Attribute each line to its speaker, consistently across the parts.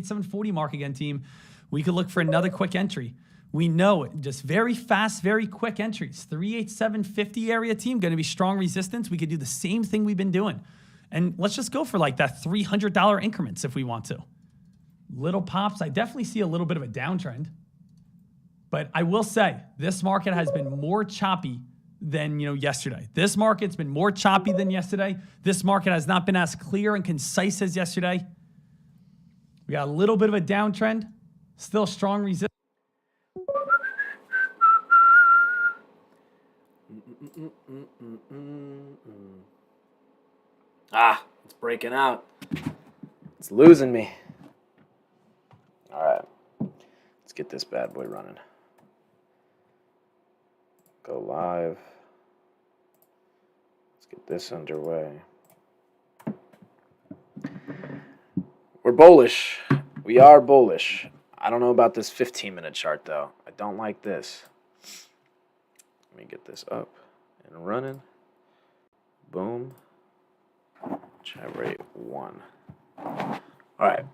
Speaker 1: 740 mark again, team. We could look for another quick entry. We know it. Just very fast, very quick entries. 38750 area, team. Going to be strong resistance. We could do the same thing we've been doing. And let's just go for like that $300 increments if we want to. Little pops. I definitely see a little bit of a downtrend. But I will say, this market has been more choppy than yesterday. This market's been more choppy than yesterday. This market has not been as clear and concise as yesterday. We got a little bit of a downtrend. Still strong resistance.
Speaker 2: It's breaking out. It's losing me. All right. Let's get this bad boy running. Go live. Let's get this underway. We're bullish. We are bullish. I don't know about this 15-minute chart, though. I don't like this. Let me get this up and running. Boom. Chat rate 1. All right.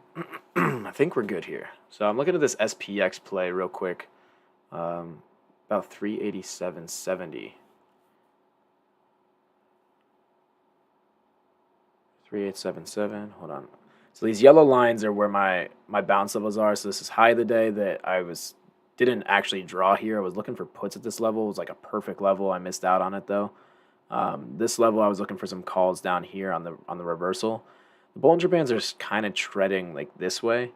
Speaker 2: I think we're good here. So I'm looking at this SPX play real quick. About 387.70. 3877. Hold on. So these yellow lines are where my bounce levels are. So this is high of the day that didn't actually draw here. I was looking for puts at this level. It was like a perfect level. I missed out on it though. This level I was looking for some calls down here on the reversal. The Bollinger Bands are kind of treading like this way,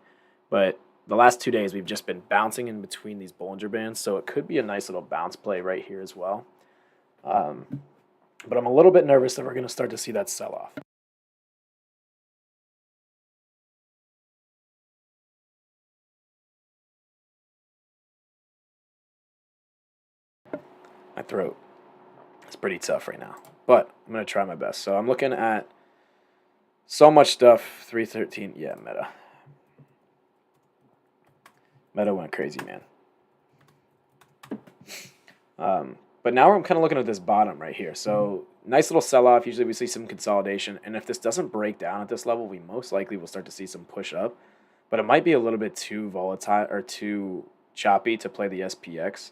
Speaker 2: but the last 2 days we've just been bouncing in between these Bollinger Bands, so it could be a nice little bounce play right here as well. But I'm a little bit nervous that we're going to start to see that sell-off. My throat is pretty tough right now, but I'm going to try my best. So I'm looking at so much stuff. 313, yeah, Meta. Meta went crazy, man. But now I'm kind of looking at this bottom right here. So nice little sell-off. Usually we see some consolidation. And if this doesn't break down at this level, we most likely will start to see some push up. But it might be a little bit too volatile or too choppy to play the SPX.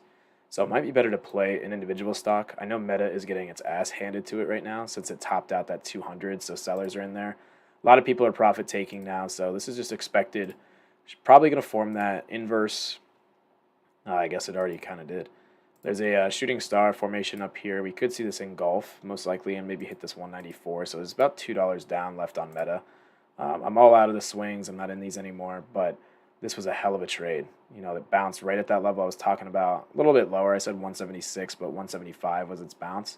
Speaker 2: So it might be better to play an individual stock. I know Meta is getting its ass handed to it right now since it topped out that 200, so sellers are in there. A lot of people are profit taking now, so this is just expected. Probably going to form that inverse. I guess it already kind of did. There's a shooting star formation up here. We could see this engulf most likely and maybe hit this 194. So it's about $2 down left on Meta. I'm all out of the swings. I'm not in these anymore, but this was a hell of a trade. It bounced right at that level I was talking about. A little bit lower. I said 176, but 175 was its bounce.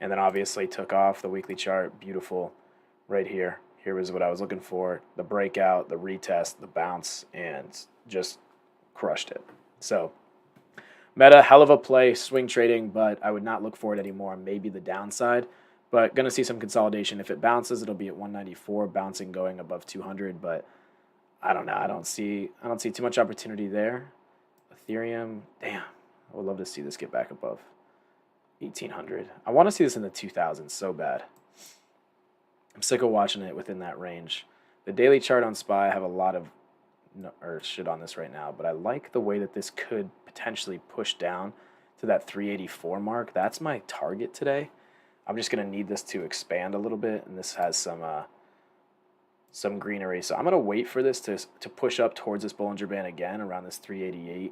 Speaker 2: And then obviously took off the weekly chart. Beautiful right here. Here was what I was looking for. The breakout, the retest, the bounce, and just crushed it. So Meta, hell of a play, swing trading, but I would not look for it anymore. Maybe the downside, but going to see some consolidation. If it bounces, it'll be at 194, bouncing going above 200, but I don't know. I don't see too much opportunity there. Ethereum, damn. I would love to see this get back above 1,800. I want to see this in the 2,000s so bad. I'm sick of watching it within that range. The daily chart on SPY, I have a lot of shit on this right now, but I like the way that this could potentially push down to that 384 mark. That's my target today. I'm just going to need this to expand a little bit, and this has some greenery. So I'm going to wait for this to push up towards this Bollinger Band again around this 388,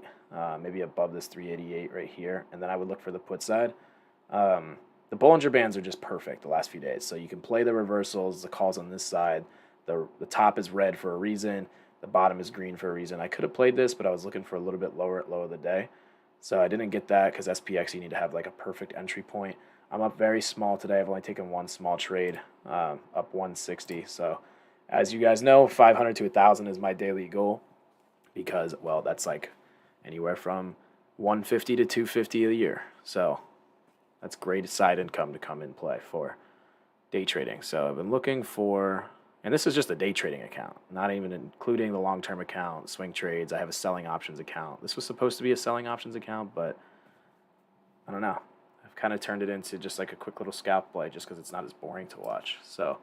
Speaker 2: maybe above this 388 right here, and then I would look for the put side. The Bollinger Bands are just perfect the last few days. So you can play the reversals, the calls on this side. The top is red for a reason. The bottom is green for a reason. I could have played this, but I was looking for a little bit lower at low of the day. So I didn't get that because SPX, you need to have like a perfect entry point. I'm up very small today. I've only taken one small trade, up 160. So as you guys know, 500 to 1,000 is my daily goal because, well, that's like anywhere from 150 to 250 a year. So that's great side income to come in play for day trading. So I've been looking for, and this is just a day trading account, not even including the long-term account, swing trades. I have a selling options account. This was supposed to be a selling options account, but I don't know. I've kind of turned it into just like a quick little scalp play just because it's not as boring to watch. So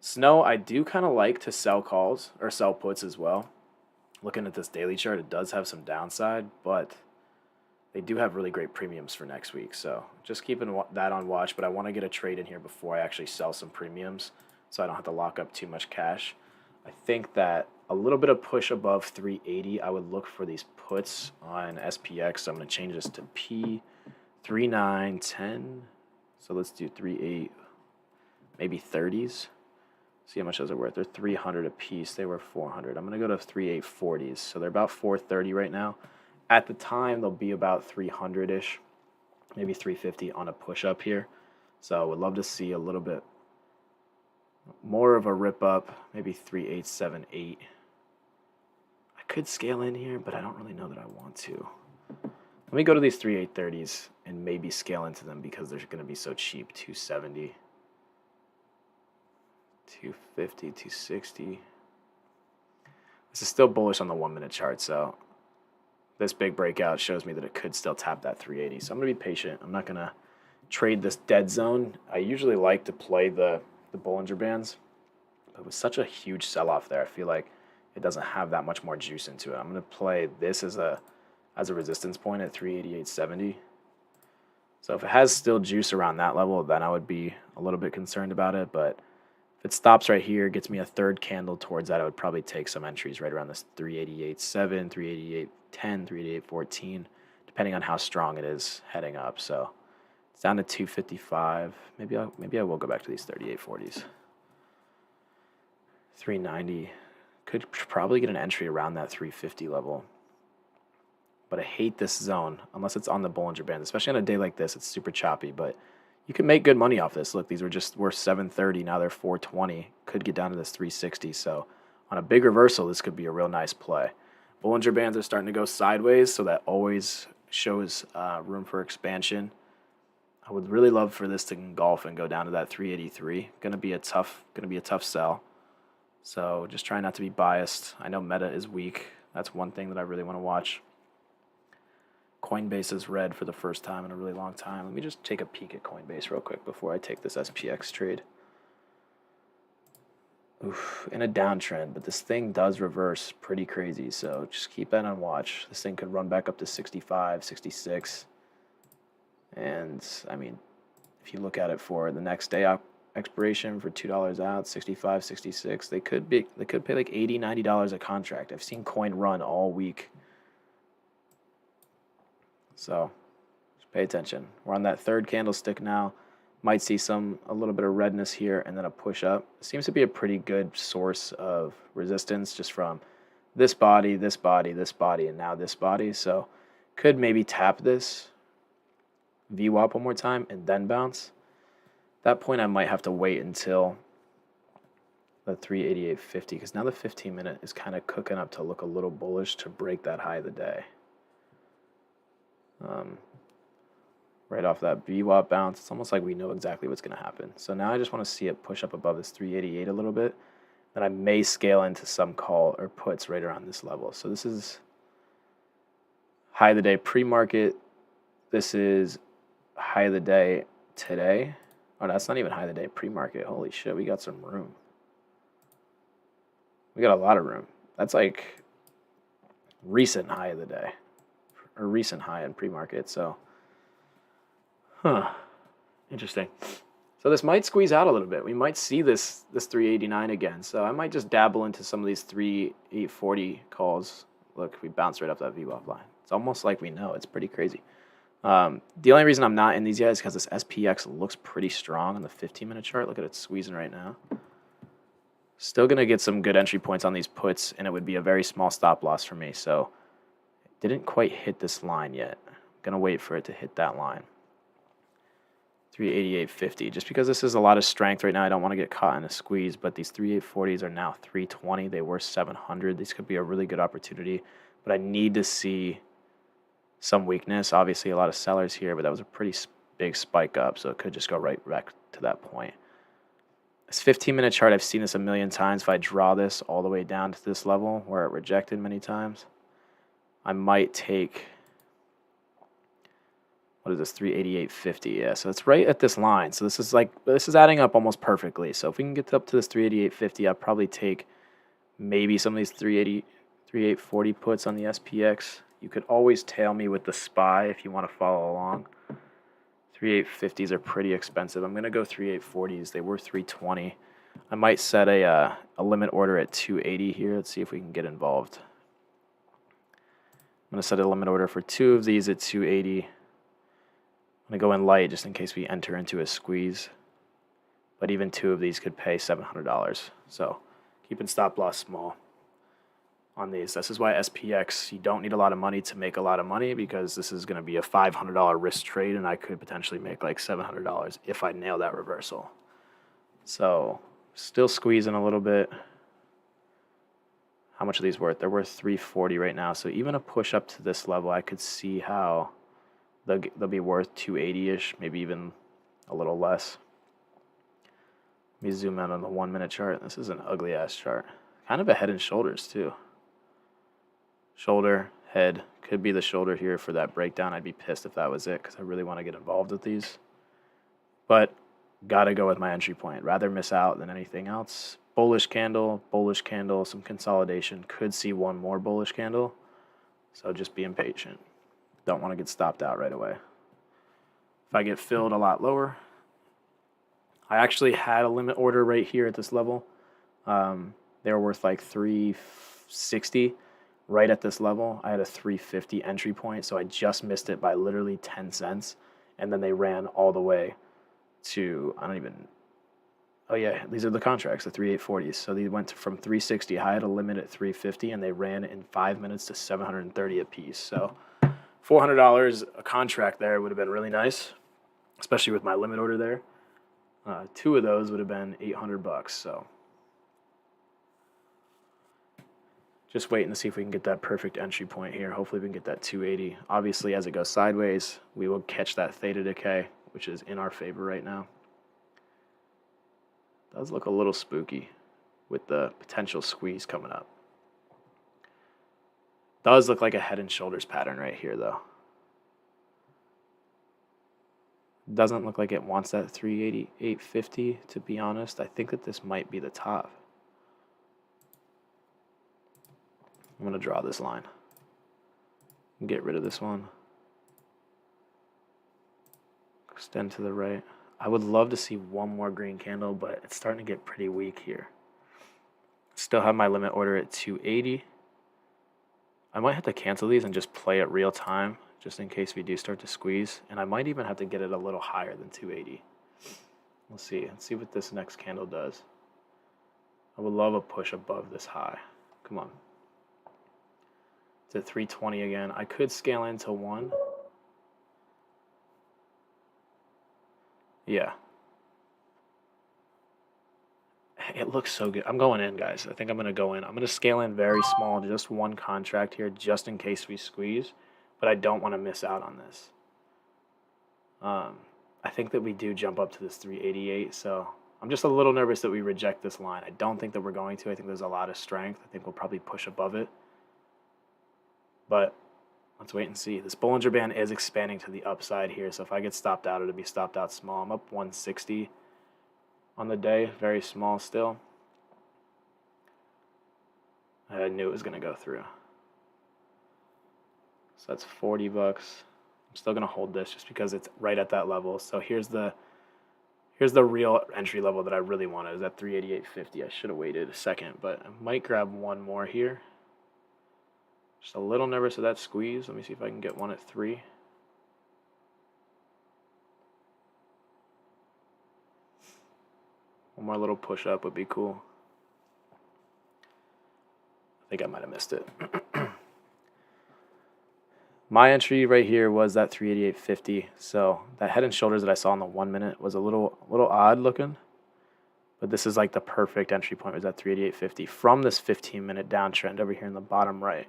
Speaker 2: Snow, I do kind of like to sell calls or sell puts as well. looking at this daily chart, it does have some downside, but they do have really great premiums for next week. So just keeping that on watch, but I want to get a trade in here before I actually sell some premiums so I don't have to lock up too much cash. I think that a little bit of push above 380, I would look for these puts on SPX. So I'm going to change this to P3910. So let's do 38, maybe 30s. See how much those are worth. They're 300 a piece. They were 400. I'm going to go to 3840s. So they're about 430 right now. At the time, they'll be about 300-ish, maybe 350 on a push-up here. So I would love to see a little bit more of a rip-up, maybe 3878. I could scale in here, but I don't really know that I want to. Let me go to these 3830s and maybe scale into them because they're going to be so cheap. 270, 250, 260. This is still bullish on the 1 minute chart, so this big breakout shows me that it could still tap that 380. So I'm going to be patient. I'm not going to trade this dead zone. I usually like to play the Bollinger Bands, but with such a huge sell-off there, I feel like it doesn't have that much more juice into it. I'm going to play this as a resistance point at 388.70. So if it has still juice around that level, then I would be a little bit concerned about it. But if it stops right here, gets me a third candle towards that, I would probably take some entries right around this 388.7, 388.10, 388.14, depending on how strong it is heading up. So it's down to 255. Maybe I will go back to these 38.40s. 390. Could probably get an entry around that 350 level. But I hate this zone unless it's on the Bollinger Band, especially on a day like this. It's super choppy, but you can make good money off this. Look, these were just worth 730. Now they're 420. Could get down to this 360. So on a big reversal, this could be a real nice play. Bollinger Bands are starting to go sideways, so that always shows room for expansion. I would really love for this to engulf and go down to that 383. Gonna be a tough sell. So just try not to be biased. I know Meta is weak. That's one thing that I really want to watch. Coinbase is red for the first time in a really long time. Let me just take a peek at Coinbase real quick before I take this SPX trade. Oof, in a downtrend, but this thing does reverse pretty crazy, so just keep that on watch. This thing could run back up to 65, 66. And, I mean, if you look at it for the next day expiration for $2 out, 65, 66, they could pay like $80, $90 a contract. I've seen coin run all week. So just pay attention. We're on that third candlestick now. Might see a little bit of redness here and then a push up. It seems to be a pretty good source of resistance just from this body, this body, this body, and now this body. So could maybe tap this VWAP one more time and then bounce. At that point, I might have to wait until the 388.50 because now the 15-minute is kind of cooking up to look a little bullish to break that high of the day. Right off that VWAP bounce, it's almost like we know exactly what's going to happen. So now I just want to see it push up above this 388 a little bit. Then I may scale into some call or puts right around this level. So this is high of the day pre-market. This is high of the day today. Oh, that's not even high of the day pre-market. Holy shit, we got some room. We got a lot of room. That's like recent high of the day. Or recent high in pre-market. So interesting. So this might squeeze out a little bit. We might see this 389 again. So I might just dabble into some of these 3840 calls. Look, we bounced right off that VWAP line. It's almost like we know. It's pretty crazy. The only reason I'm not in these yet is because this SPX looks pretty strong on the 15-minute chart. Look at it squeezing right now. Still going to get some good entry points on these puts, and it would be a very small stop loss for me. So didn't quite hit this line yet. I'm going to wait for it to hit that line. 388.50. Just because this is a lot of strength right now, I don't want to get caught in a squeeze, but these 3840s are now 320. They were 700. These could be a really good opportunity, but I need to see some weakness. Obviously, a lot of sellers here, but that was a pretty big spike up, so it could just go right back to that point. This 15-minute chart, I've seen this a million times. If I draw this all the way down to this level where it rejected many times, I might take, what is this, 388.50? Yeah, so it's right at this line. So this is adding up almost perfectly. So if we can get up to this 388.50, I'll probably take maybe some of these 380, 3840 puts on the SPX. You could always tail me with the SPY if you want to follow along. 3850s are pretty expensive. I'm going to go 3840s. They were 320. I might set a limit order at 280 here. Let's see if we can get involved. I'm going to set a limit order for 2 of these at 280. I'm going to go in light just in case we enter into a squeeze. But even 2 of these could pay $700. So keeping stop loss small on these. This is why SPX, you don't need a lot of money to make a lot of money, because this is going to be a $500 risk trade, and I could potentially make like $700 if I nail that reversal. So still squeezing a little bit. How much are these worth? They're worth 340 right now. So even a push up to this level, I could see how they'll be worth 280-ish, maybe even a little less. Let me zoom out on the 1 minute chart. This is an ugly ass chart. Kind of a head and shoulders too. Shoulder, head, could be the shoulder here for that breakdown. I'd be pissed if that was it, because I really want to get involved with these. But gotta go with my entry point. Rather miss out than anything else. Bullish candle, some consolidation. Could see one more bullish candle. So just be impatient. Don't want to get stopped out right away. If I get filled a lot lower, I actually had a limit order right here at this level. They were worth like 360 right at this level. I had a 350 entry point, so I just missed it by literally 10 cents. And then they ran all the way to, oh yeah, these are the contracts, the 3840s. So they went from 360. I had a limit at 350, and they ran in 5 minutes to 730 a piece. So $400 a contract there would have been really nice, especially with my limit order there. 2 of those would have been $800. So just waiting to see if we can get that perfect entry point here. Hopefully we can get that 280. Obviously, as it goes sideways, we will catch that theta decay, which is in our favor right now. Does look a little spooky with the potential squeeze coming up. Does look like a head and shoulders pattern right here, though. Doesn't look like it wants that 380, 850, to be honest. I think that this might be the top. I'm going to draw this line. Get rid of this one. Extend to the right. I would love to see one more green candle, but it's starting to get pretty weak here. Still have my limit order at 280. I might have to cancel these and just play it real time, just in case we do start to squeeze. And I might even have to get it a little higher than 280. We'll see. Let's see what this next candle does. I would love a push above this high. Come on. It's at 320 again. I could scale into 1. Yeah. It looks so good. I'm going in, guys. I think I'm going to go in. I'm going to scale in very small, just one contract here, just in case we squeeze. But I don't want to miss out on this. I think that we do jump up to this 388, so I'm just a little nervous that we reject this line. I don't think that we're going to. I think there's a lot of strength. I think we'll probably push above it. But let's wait and see. This Bollinger Band is expanding to the upside here, so if I get stopped out, it'll be stopped out small. I'm up 160 on the day, very small still. I knew it was going to go through. So that's $40. I'm still going to hold this just because it's right at that level. So here's the real entry level that I really wanted, is at 388.50. I should have waited a second, but I might grab one more here. Just a little nervous of that squeeze. Let me see if I can get one at 3. One more little push up would be cool. I think I might have missed it. My entry right here was that 388.50. So that head and shoulders that I saw in the 1 minute was a little odd looking. But this is like the perfect entry point, was at 388.50 from this 15-minute downtrend over here in the bottom right.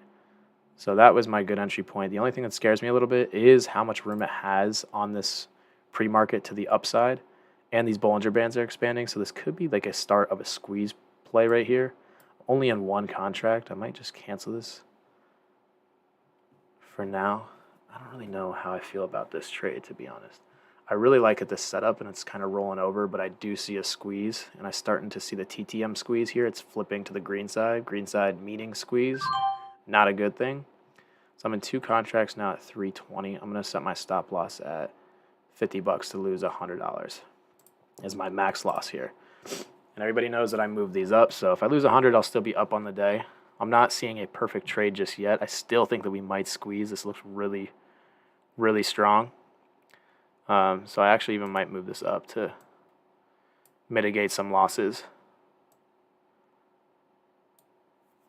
Speaker 2: So that was my good entry point. The only thing that scares me a little bit is how much room it has on this pre-market to the upside. And these Bollinger Bands are expanding. So this could be like a start of a squeeze play right here. Only in one contract. I might just cancel this for now. I don't really know how I feel about this trade, to be honest. I really like it, this setup, and it's kind of rolling over, but I do see a squeeze. And I'm starting to see the TTM squeeze here. It's flipping to the green side meaning squeeze. Not a good thing. So I'm in 2 contracts now at 320. I'm going to set my stop loss at $50 to lose $100 is my max loss here. And everybody knows that I move these up. So if I lose 100, I'll still be up on the day. I'm not seeing a perfect trade just yet. I still think that we might squeeze. This looks really, really strong. So I actually even might move this up to mitigate some losses.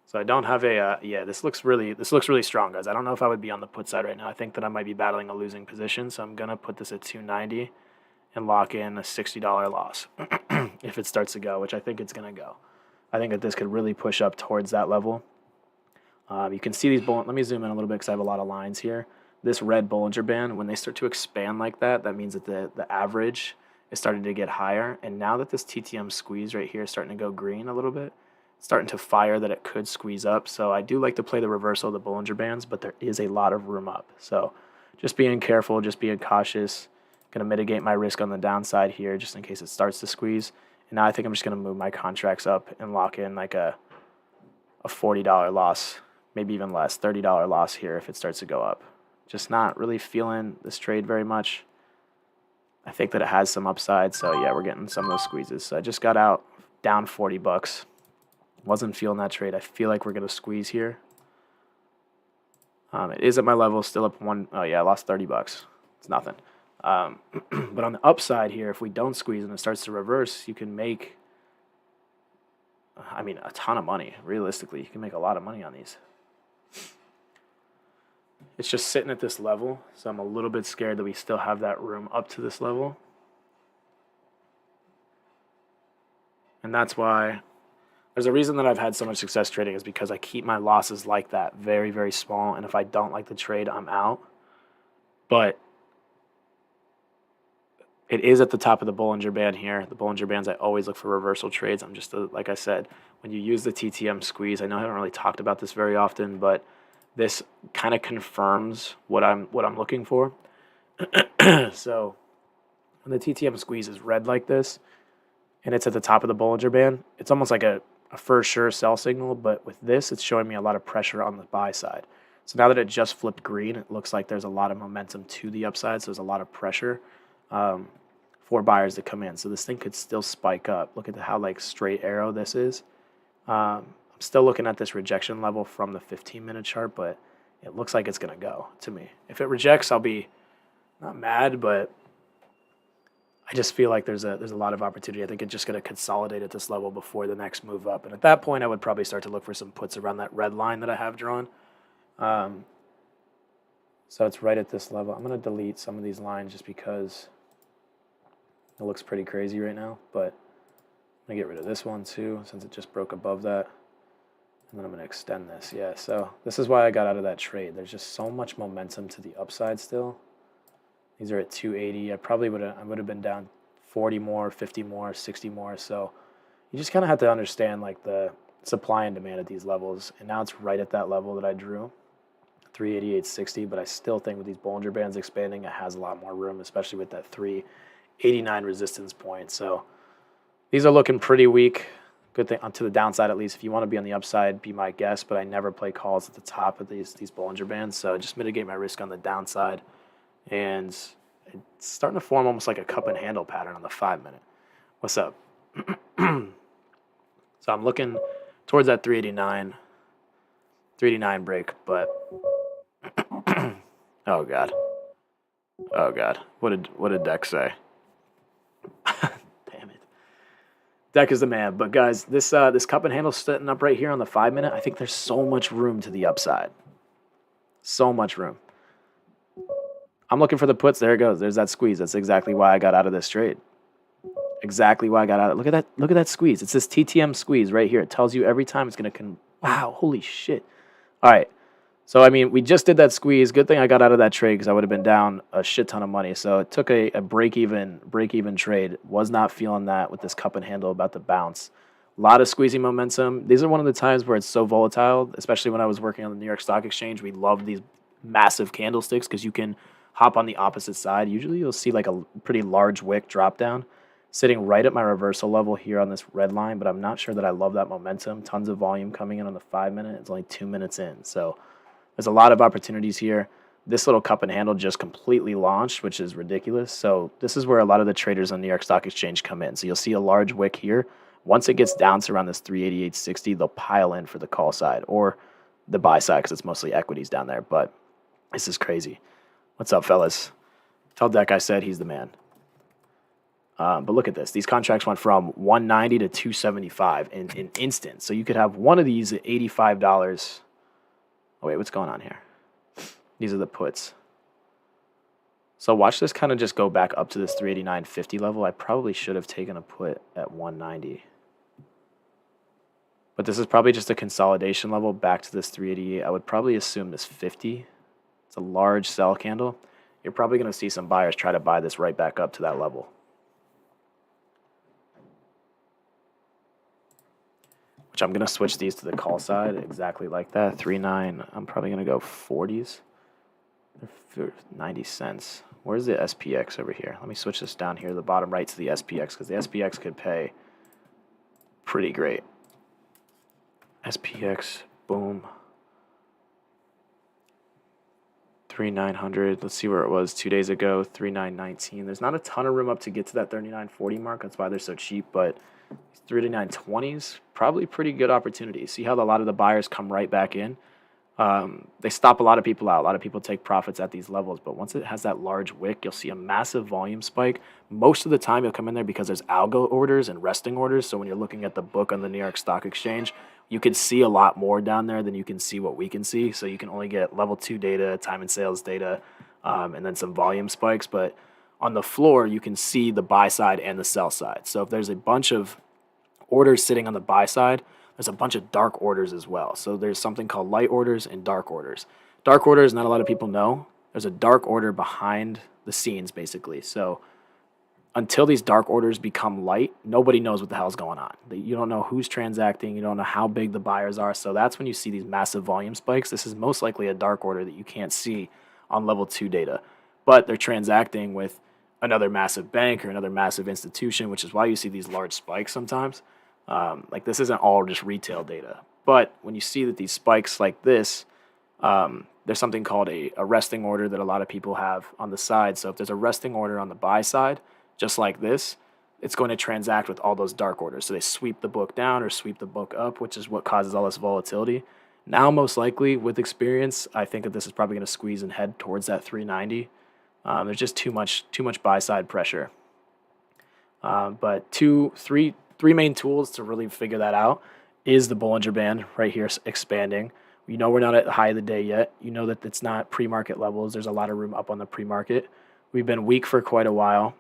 Speaker 2: So I don't have a yeah. This looks really strong, guys. I don't know if I would be on the put side right now. I think that I might be battling a losing position. So I'm gonna put this at 290 and lock in a $60 loss if it starts to go, which I think it's gonna go. I think that this could really push up towards that level. You can see these let me zoom in a little bit because I have a lot of lines here. This red Bollinger Band, when they start to expand like that, that means that the average is starting to get higher. And now that this TTM squeeze right here is starting to go green a little bit, it's starting to fire that it could squeeze up. So I do like to play the reversal of the Bollinger Bands, but there is a lot of room up. So just being careful, just being cautious. Going to mitigate my risk on the downside here just in case it starts to squeeze. And now I think I'm just going to move my contracts up and lock in like a $40 loss, maybe even less, $30 loss here if it starts to go up. Just not really feeling this trade very much. I think that it has some upside, so yeah, we're getting some of those squeezes. So I just got out down $40. Wasn't feeling that trade. I feel like we're going to squeeze here. It is at my level, still up one. Oh yeah, I lost $30. It's nothing. But on the upside here, if we don't squeeze and it starts to reverse, you can make, I mean, a ton of money. Realistically, you can make a lot of money on these. It's just sitting at this level, so I'm a little bit scared that we still have that room up to this level. And that's why there's a reason that I've had so much success trading is because I keep my losses like that, very, very small. And if I don't like the trade, I'm out. But it is at the top of the Bollinger Band here. The Bollinger Bands, I always look for reversal trades. I'm just, like I said, when you use the TTM squeeze, I know I haven't really talked about this very often, but this kind of confirms what I'm looking for. So when the TTM squeeze is red like this, and it's at the top of the Bollinger Band, it's almost like a for sure sell signal, but with this, it's showing me a lot of pressure on the buy side. So now that it just flipped green, it looks like there's a lot of momentum to the upside, so there's a lot of pressure for buyers to come in. So this thing could still spike up. Look at how like straight arrow this is. I'm still looking at this rejection level from the 15-minute chart, but it looks like it's going to go to me. If it rejects, I'll be not mad, but I just feel like there's a lot of opportunity. I think it's just going to consolidate at this level before the next move up. And at that point, I would probably start to look for some puts around that red line that I have drawn. So it's right at this level. I'm going to delete some of these lines just because it looks pretty crazy right now. But I'm going to get rid of this one too since it just broke above that. And then I'm going to extend this. Yeah, so this is why I got out of that trade. There's just so much momentum to the upside still. These are at 280. I would have been down 40 more, 50 more, 60 more. So you just kind of have to understand like the supply and demand at these levels. And now it's right at that level that I drew, 388.60. But I still think with these Bollinger Bands expanding, it has a lot more room, especially with that 389 resistance point. So these are looking pretty weak. Good thing to the downside at least. If you want to be on the upside, be my guest. But I never play calls at the top of these Bollinger Bands. So just mitigate my risk on the downside. And it's starting to form almost like a cup and handle pattern on the 5-minute. What's up? So I'm looking towards that 389 break, but oh god, what did Deck say? Damn it, Deck is the man. But guys, this cup and handle sitting up right here on the 5-minute. I think there's so much room to the upside, so much room. I'm looking for the puts. There it goes. There's that squeeze. That's exactly why I got out of this trade. Exactly why I got out. Look at that. Look at that squeeze. It's this TTM squeeze right here. It tells you every time it's going to wow, holy shit. All right. So, I mean, we just did that squeeze. Good thing I got out of that trade because I would have been down a shit ton of money. So it took a break-even trade. Was not feeling that with this cup and handle about the bounce. A lot of squeezing momentum. These are one of the times where it's so volatile, especially when I was working on the New York Stock Exchange. We love these massive candlesticks because you can hop on the opposite side. Usually you'll see like a pretty large wick drop down. sitting right at my reversal level here on this red line, but I'm not sure that I love that momentum. Tons of volume coming in on the 5 minute. It's only 2 minutes in. So there's a lot of opportunities here. This little cup and handle just completely launched, which is ridiculous. So this is where a lot of the traders on New York Stock Exchange come in. So you'll see a large wick here. Once it gets down to around this 388.60, they'll pile in for the call side or the buy side because it's mostly equities down there. But this is crazy. What's up, fellas? Tell Deck I said he's the man. But look at this. These contracts went from 190 to 275 in an instant. So you could have one of these at $85. Oh, wait, what's going on here? These are the puts. So watch this kind of just go back up to this 389.50 level. I probably should have taken a put at 190. But this is probably just a consolidation level back to this 388. I would probably assume this 50. It's a large sell candle. You're probably going to see some buyers try to buy this right back up to that level. Which I'm going to switch these to the call side exactly like that. 3.9. I'm probably going to go 40s. They're 90 cents. Where's the SPX over here? Let me switch this down here to the bottom right to the SPX because the SPX could pay pretty great. SPX, boom. 3,900. Let's see where it was 2 days ago. 3,919. There's not a ton of room up to get to that 39.40 mark. That's why they're so cheap. But 39.20s, probably pretty good opportunity. See how a lot of the buyers come right back in. They stop a lot of people out. A lot of people take profits at these levels, but once it has that large wick, you'll see a massive volume spike. Most of the time, you'll come in there because there's algo orders and resting orders. So when you're looking at the book on the New York Stock Exchange, you can see a lot more down there than you can see what we can see. So you can only get level 2 data, time and sales data, and then some volume spikes. But on the floor, you can see the buy side and the sell side. So if there's a bunch of orders sitting on the buy side, there's a bunch of dark orders as well. So there's something called light orders and dark orders. Dark orders, not a lot of people know. There's a dark order behind the scenes, basically. So until these dark orders become light, nobody knows what the hell's going on. You don't know who's transacting. You don't know how big the buyers are. So that's when you see these massive volume spikes. This is most likely a dark order that you can't see on level 2 data. But they're transacting with another massive bank or another massive institution, which is why you see these large spikes sometimes. Like this isn't all just retail data. But when you see that these spikes like this, there's something called a resting order that a lot of people have on the side. So if there's a resting order on the buy side, just like this, it's going to transact with all those dark orders. So they sweep the book down or sweep the book up, which is what causes all this volatility. Now, most likely, with experience, I think that this is probably going to squeeze and head towards that 390. There's just too much buy side pressure. But three main tools to really figure that out is the Bollinger Band right here expanding. You know we're not at the high of the day yet. You know that it's not pre-market levels. There's a lot of room up on the pre-market. We've been weak for quite a while.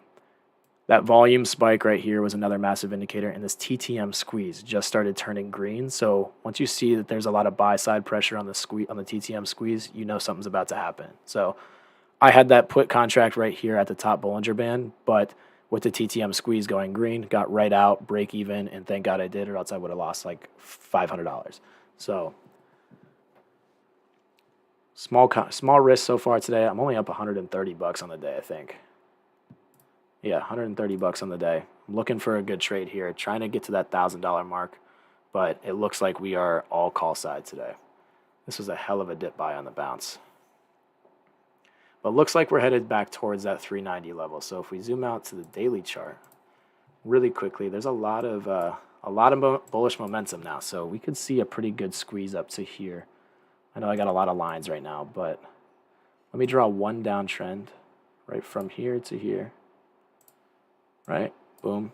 Speaker 2: That volume spike right here was another massive indicator, and this TTM squeeze just started turning green. So once you see that there's a lot of buy side pressure on the TTM squeeze, you know something's about to happen. So I had that put contract right here at the top Bollinger Band, but with the TTM squeeze going green, got right out, break even, and thank God I did, or else I would have lost like $500. So small risk so far today. I'm only up $130 on the day, I think. Yeah, $130 on the day. I'm looking for a good trade here, trying to get to that $1,000 mark, but it looks like we are all call side today. This was a hell of a dip buy on the bounce. But looks like we're headed back towards that 390 level. So if we zoom out to the daily chart really quickly, there's a lot of bullish momentum now. So we could see a pretty good squeeze up to here. I know I got a lot of lines right now, but let me draw one downtrend right from here to here. Right? Boom.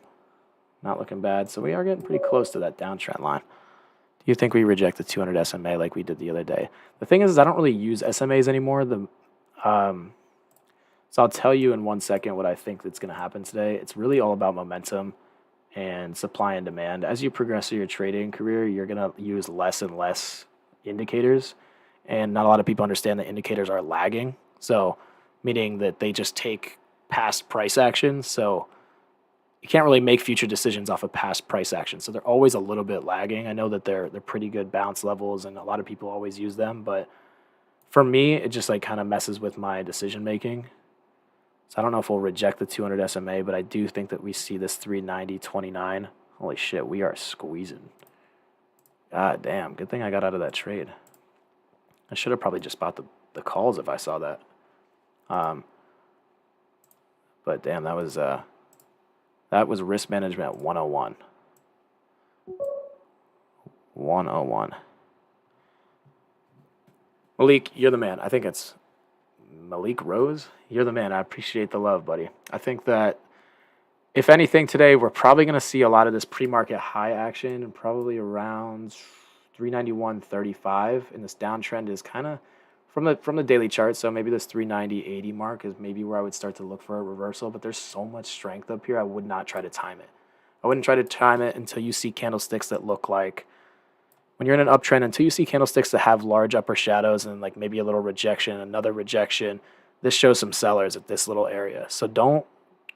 Speaker 2: Not looking bad. So we are getting pretty close to that downtrend line. Do you think we reject the 200 SMA like we did the other day? The thing is I don't really use SMAs anymore. So I'll tell you in 1 second what I think that's going to happen today. It's really all about momentum and supply and demand. As you progress through your trading career, you're going to use less and less indicators. And not a lot of people understand that indicators are lagging. So meaning that they just take past price action. So you can't really make future decisions off of past price action. So they're always a little bit lagging. I know that they're pretty good bounce levels and a lot of people always use them, but for me, it just like kind of messes with my decision making. So I don't know if we'll reject the 200 SMA, but I do think that we see this 390.29. Holy shit, we are squeezing. God damn, good thing I got out of that trade. I should have probably just bought the calls if I saw that. But damn, that was risk management 101. 101. Malik, you're the man. I think it's Malik Rose. You're the man. I appreciate the love, buddy. I think that if anything today, we're probably going to see a lot of this pre-market high action and probably around 391.35. And this downtrend is kind of from the daily chart. So maybe this 390.80 mark is maybe where I would start to look for a reversal. But there's so much strength up here, I would not try to time it. I wouldn't try to time it until you see candlesticks that look like, when you're in an uptrend, until you see candlesticks that have large upper shadows and like maybe a little rejection, another rejection. This shows some sellers at this little area. So don't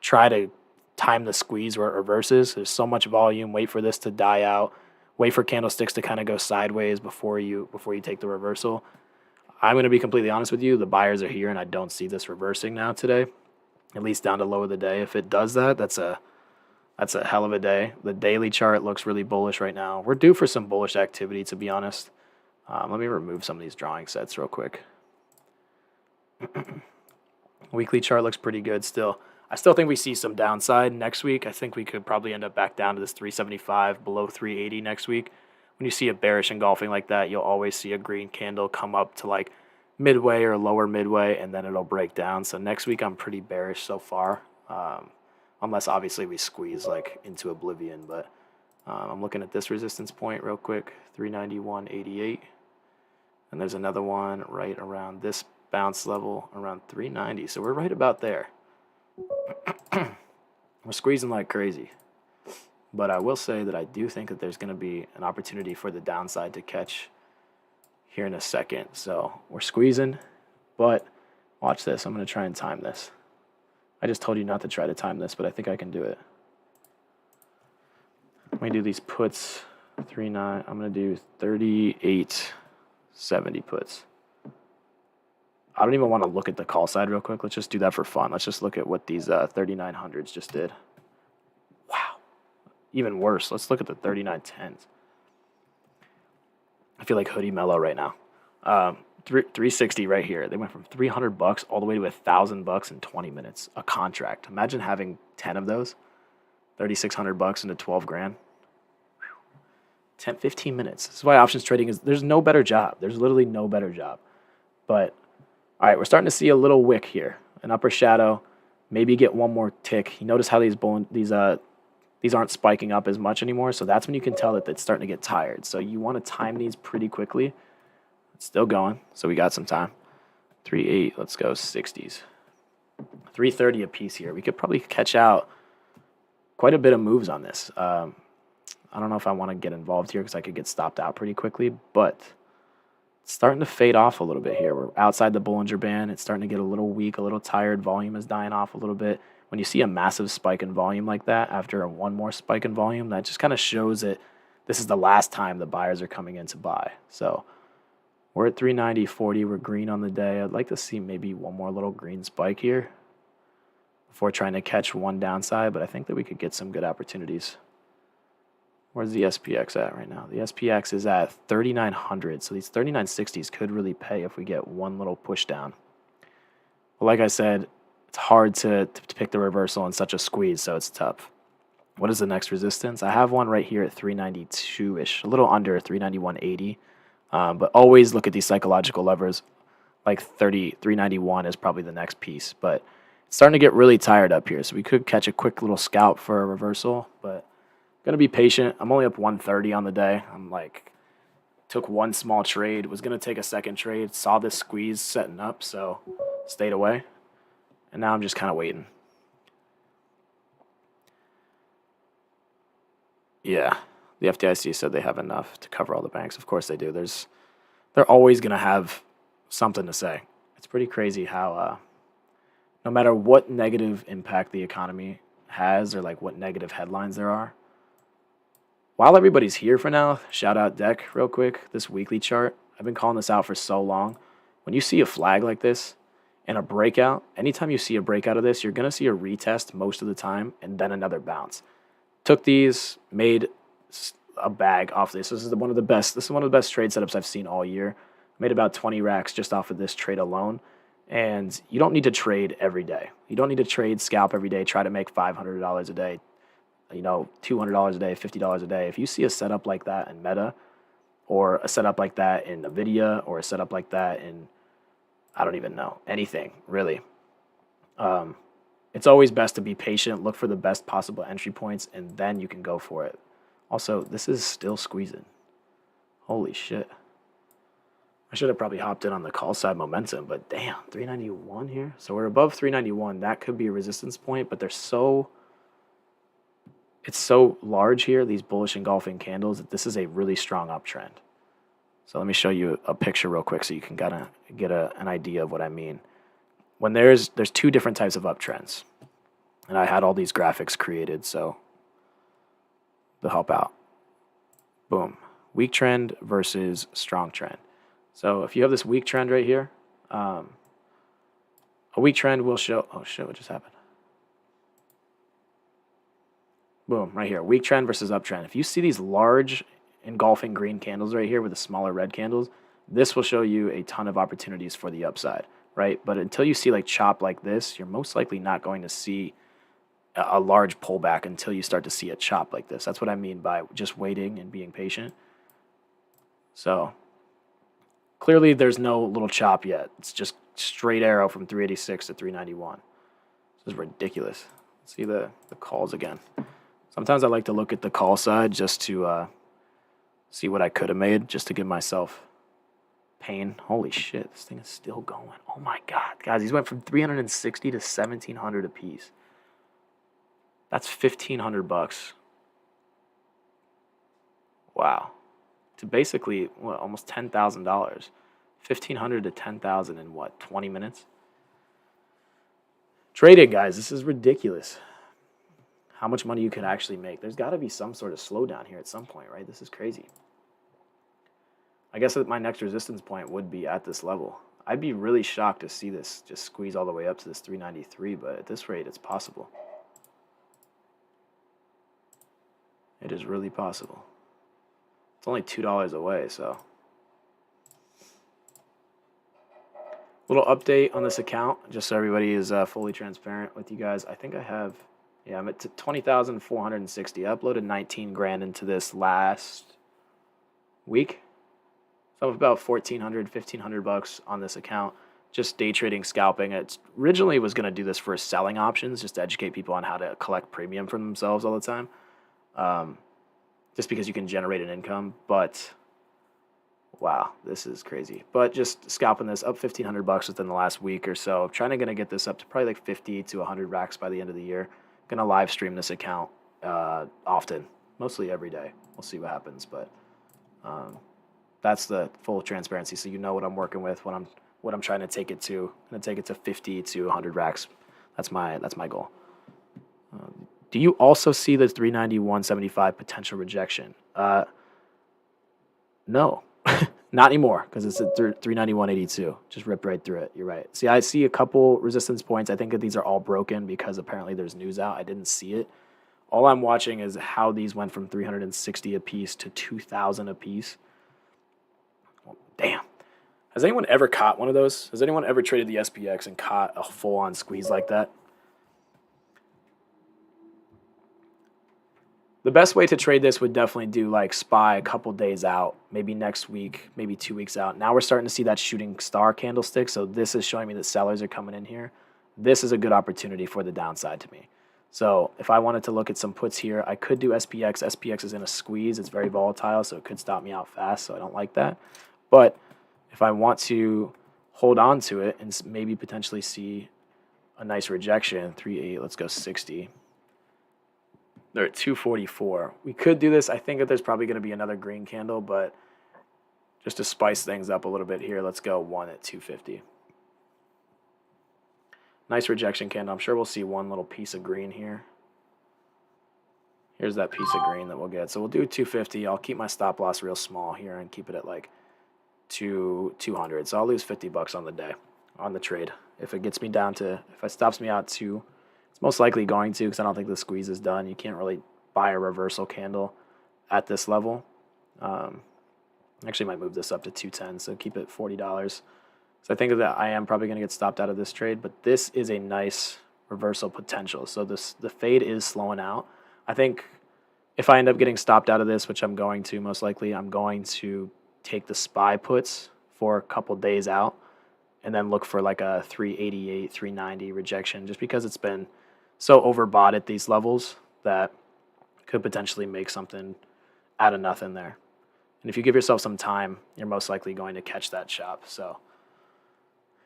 Speaker 2: try to time the squeeze where it reverses. There's so much volume. Wait for this to die out. Wait for candlesticks to kind of go sideways before you take the reversal. I'm going to be completely honest with you. The buyers are here, and I don't see this reversing now today, at least down to low of the day. If it does that, that's a hell of a day. The daily chart looks really bullish right now. We're due for some bullish activity, to be honest. Let me remove some of these drawing sets real quick. Weekly chart looks pretty good still. I still think we see some downside next week. I think we could probably end up back down to this 375, below 380 next week. When you see a bearish engulfing like that, you'll always see a green candle come up to like midway or lower midway, and then it'll break down. So next week I'm pretty bearish so far, unless obviously we squeeze like into oblivion. But I'm looking at this resistance point real quick, 391.88. And there's another one right around this bounce level, around 390. So we're right about there. We're squeezing like crazy. But I will say that I do think that there's going to be an opportunity for the downside to catch here in a second. So we're squeezing, but watch this. I'm going to try and time this. I just told you not to try to time this, but I think I can do it. Let me do these puts. 39. I'm going to do 38.70 puts. I don't even want to look at the call side real quick. Let's just do that for fun. Let's just look at what these 3900s just did. Wow. Even worse. Let's look at the 3910s. I feel like Hoodie Mellow right now. 360 right here. They went from $300 all the way to $1,000 in 20 minutes. A contract. Imagine having 10 of those. $3,600 into 12 grand. 10, 15 minutes. This is why options trading is, there's no better job. There's literally no better job. But, all right, we're starting to see a little wick here. An upper shadow. Maybe get one more tick. You notice how these aren't spiking up as much anymore. So that's when you can tell that it's starting to get tired. So you want to time these pretty quickly. It's still going. So we got some time. 3.8. Let's go 60s. 330 a piece here. We could probably catch out quite a bit of moves on this. I don't know if I want to get involved here because I could get stopped out pretty quickly, but it's starting to fade off a little bit here. We're outside the Bollinger Band. It's starting to get a little weak, a little tired. Volume is dying off a little bit. When you see a massive spike in volume like that after one more spike in volume, that just kind of shows that this is the last time the buyers are coming in to buy. So we're at 390.40. We're green on the day. I'd like to see maybe one more little green spike here before trying to catch one downside, but I think that we could get some good opportunities. Where's the SPX at right now? The SPX is at 3,900, so these 3960s could really pay if we get one little push down. But like I said, it's hard to pick the reversal in such a squeeze, so it's tough. What is the next resistance? I have one right here at 392-ish, a little under 391.80. But always look at these psychological levers. Like 391 is probably the next piece, but it's starting to get really tired up here, so we could catch a quick little scalp for a reversal, but going to be patient. I'm only up 130 on the day. I'm like, took one small trade, was going to take a second trade, saw this squeeze setting up, so stayed away. And now I'm just kind of waiting. Yeah, the FDIC said they have enough to cover all the banks. Of course they do. They're always going to have something to say. It's pretty crazy how no matter what negative impact the economy has or like what negative headlines there are, while everybody's here for now, shout out Deck real quick, this weekly chart. I've been calling this out for so long. When you see a flag like this, And a breakout, anytime you see a breakout of this, you're going to see a retest most of the time and then another bounce. Took these, made a bag off this. This is one of the best trade setups I've seen all year. Made about 20 racks just off of this trade alone. And you don't need to trade every day. You don't need to trade scalp every day, try to make $500 a day, $200 a day, $50 a day. If you see a setup like that in Meta, or a setup like that in NVIDIA, or a setup like that in, I don't even know, anything, really. It's always best to be patient, look for the best possible entry points, and then you can go for it. Also, this is still squeezing. Holy shit. I should have probably hopped in on the call side momentum, but damn, 391 here. So we're above 391. That could be a resistance point, but it's so large here, these bullish engulfing candles, that this is a really strong uptrend. So let me show you a picture real quick so you can kind of get an idea of what I mean. When there's two different types of uptrends, and I had all these graphics created, so they'll help out. Boom. Weak trend versus strong trend. So if you have this weak trend right here, a weak trend will show, oh shit, what just happened? Boom, right here, weak trend versus uptrend. If you see these large engulfing green candles right here with the smaller red candles, this will show you a ton of opportunities for the upside, right? But until you see like chop like this, you're most likely not going to see a large pullback until you start to see a chop like this. That's what I mean by just waiting and being patient. So clearly there's no little chop yet. It's just straight arrow from 386 to 391. This is ridiculous. Let's see the calls again. Sometimes I like to look at the call side just to see what I could have made, just to give myself pain. Holy shit, this thing is still going. Oh my God. Guys, these went from 360 to 1,700 a piece. That's $1,500. Wow. To basically, what, almost $10,000. 1,500 to 10,000 in what, 20 minutes? Trading, guys, this is ridiculous. How much money you can actually make. There's got to be some sort of slowdown here at some point, right? This is crazy. I guess that my next resistance point would be at this level. I'd be really shocked to see this just squeeze all the way up to this 393, but at this rate, it's possible. It is really possible. It's only $2 away, so. Little update on this account, just so everybody is fully transparent with you guys. I think I have, yeah, I'm at 20,460. I uploaded 19 grand into this last week. So I'm about 1,400, 1,500 bucks on this account. Just day trading, scalping. It originally was going to do this for selling options, just to educate people on how to collect premium from themselves all the time. Just because you can generate an income, but wow, this is crazy. But just scalping this up 1,500 bucks within the last week or so. Trying to get this up to probably like 50 to 100 racks by the end of the year. Gonna live stream this account often, mostly every day. We'll see what happens, but that's the full transparency, so you know what I'm working with, what I'm trying to take it to. I'm gonna take it to 50 to 100 racks. That's my goal. Do you also see the 391.75 potential rejection? No, not anymore, because it's at 391.82. Just ripped right through it. You're right. See, I see a couple resistance points. I think that these are all broken because apparently there's news out. I didn't see it. All I'm watching is how these went from 360 a piece to 2,000 a piece. Well, damn. Has anyone ever caught one of those? Has anyone ever traded the SPX and caught a full-on squeeze like that? The best way to trade this would definitely do like SPY a couple days out, maybe next week, maybe 2 weeks out. Now we're starting to see that shooting star candlestick, so this is showing me that sellers are coming in here. This is a good opportunity for the downside to me. So if I wanted to look at some puts here, I could do SPX. SPX is in a squeeze. It's very volatile, so it could stop me out fast, so I don't like that. But if I want to hold on to it and maybe potentially see a nice rejection, 3.8, let's go 60. They're at 244. We could do this. I think that there's probably going to be another green candle, but just to spice things up a little bit here, let's go one at 250. Nice rejection candle. I'm sure we'll see one little piece of green here. Here's that piece of green that we'll get. So we'll do 250. I'll keep my stop loss real small here and keep it at like 200. So I'll lose 50 bucks on the day. on the trade. If it gets me down to, if it stops me out 2, it's most likely going to, because I don't think the squeeze is done. You can't really buy a reversal candle at this level. Actually might move this up to 210, so keep it $40. So I think that I am probably going to get stopped out of this trade, but this is a nice reversal potential. So the fade is slowing out. I think if I end up getting stopped out of this, which I'm going to most likely, I'm going to take the SPY puts for a couple days out and then look for like a 388, 390 rejection, just because it's been so overbought at these levels that could potentially make something out of nothing there. And if you give yourself some time, you're most likely going to catch that chop. So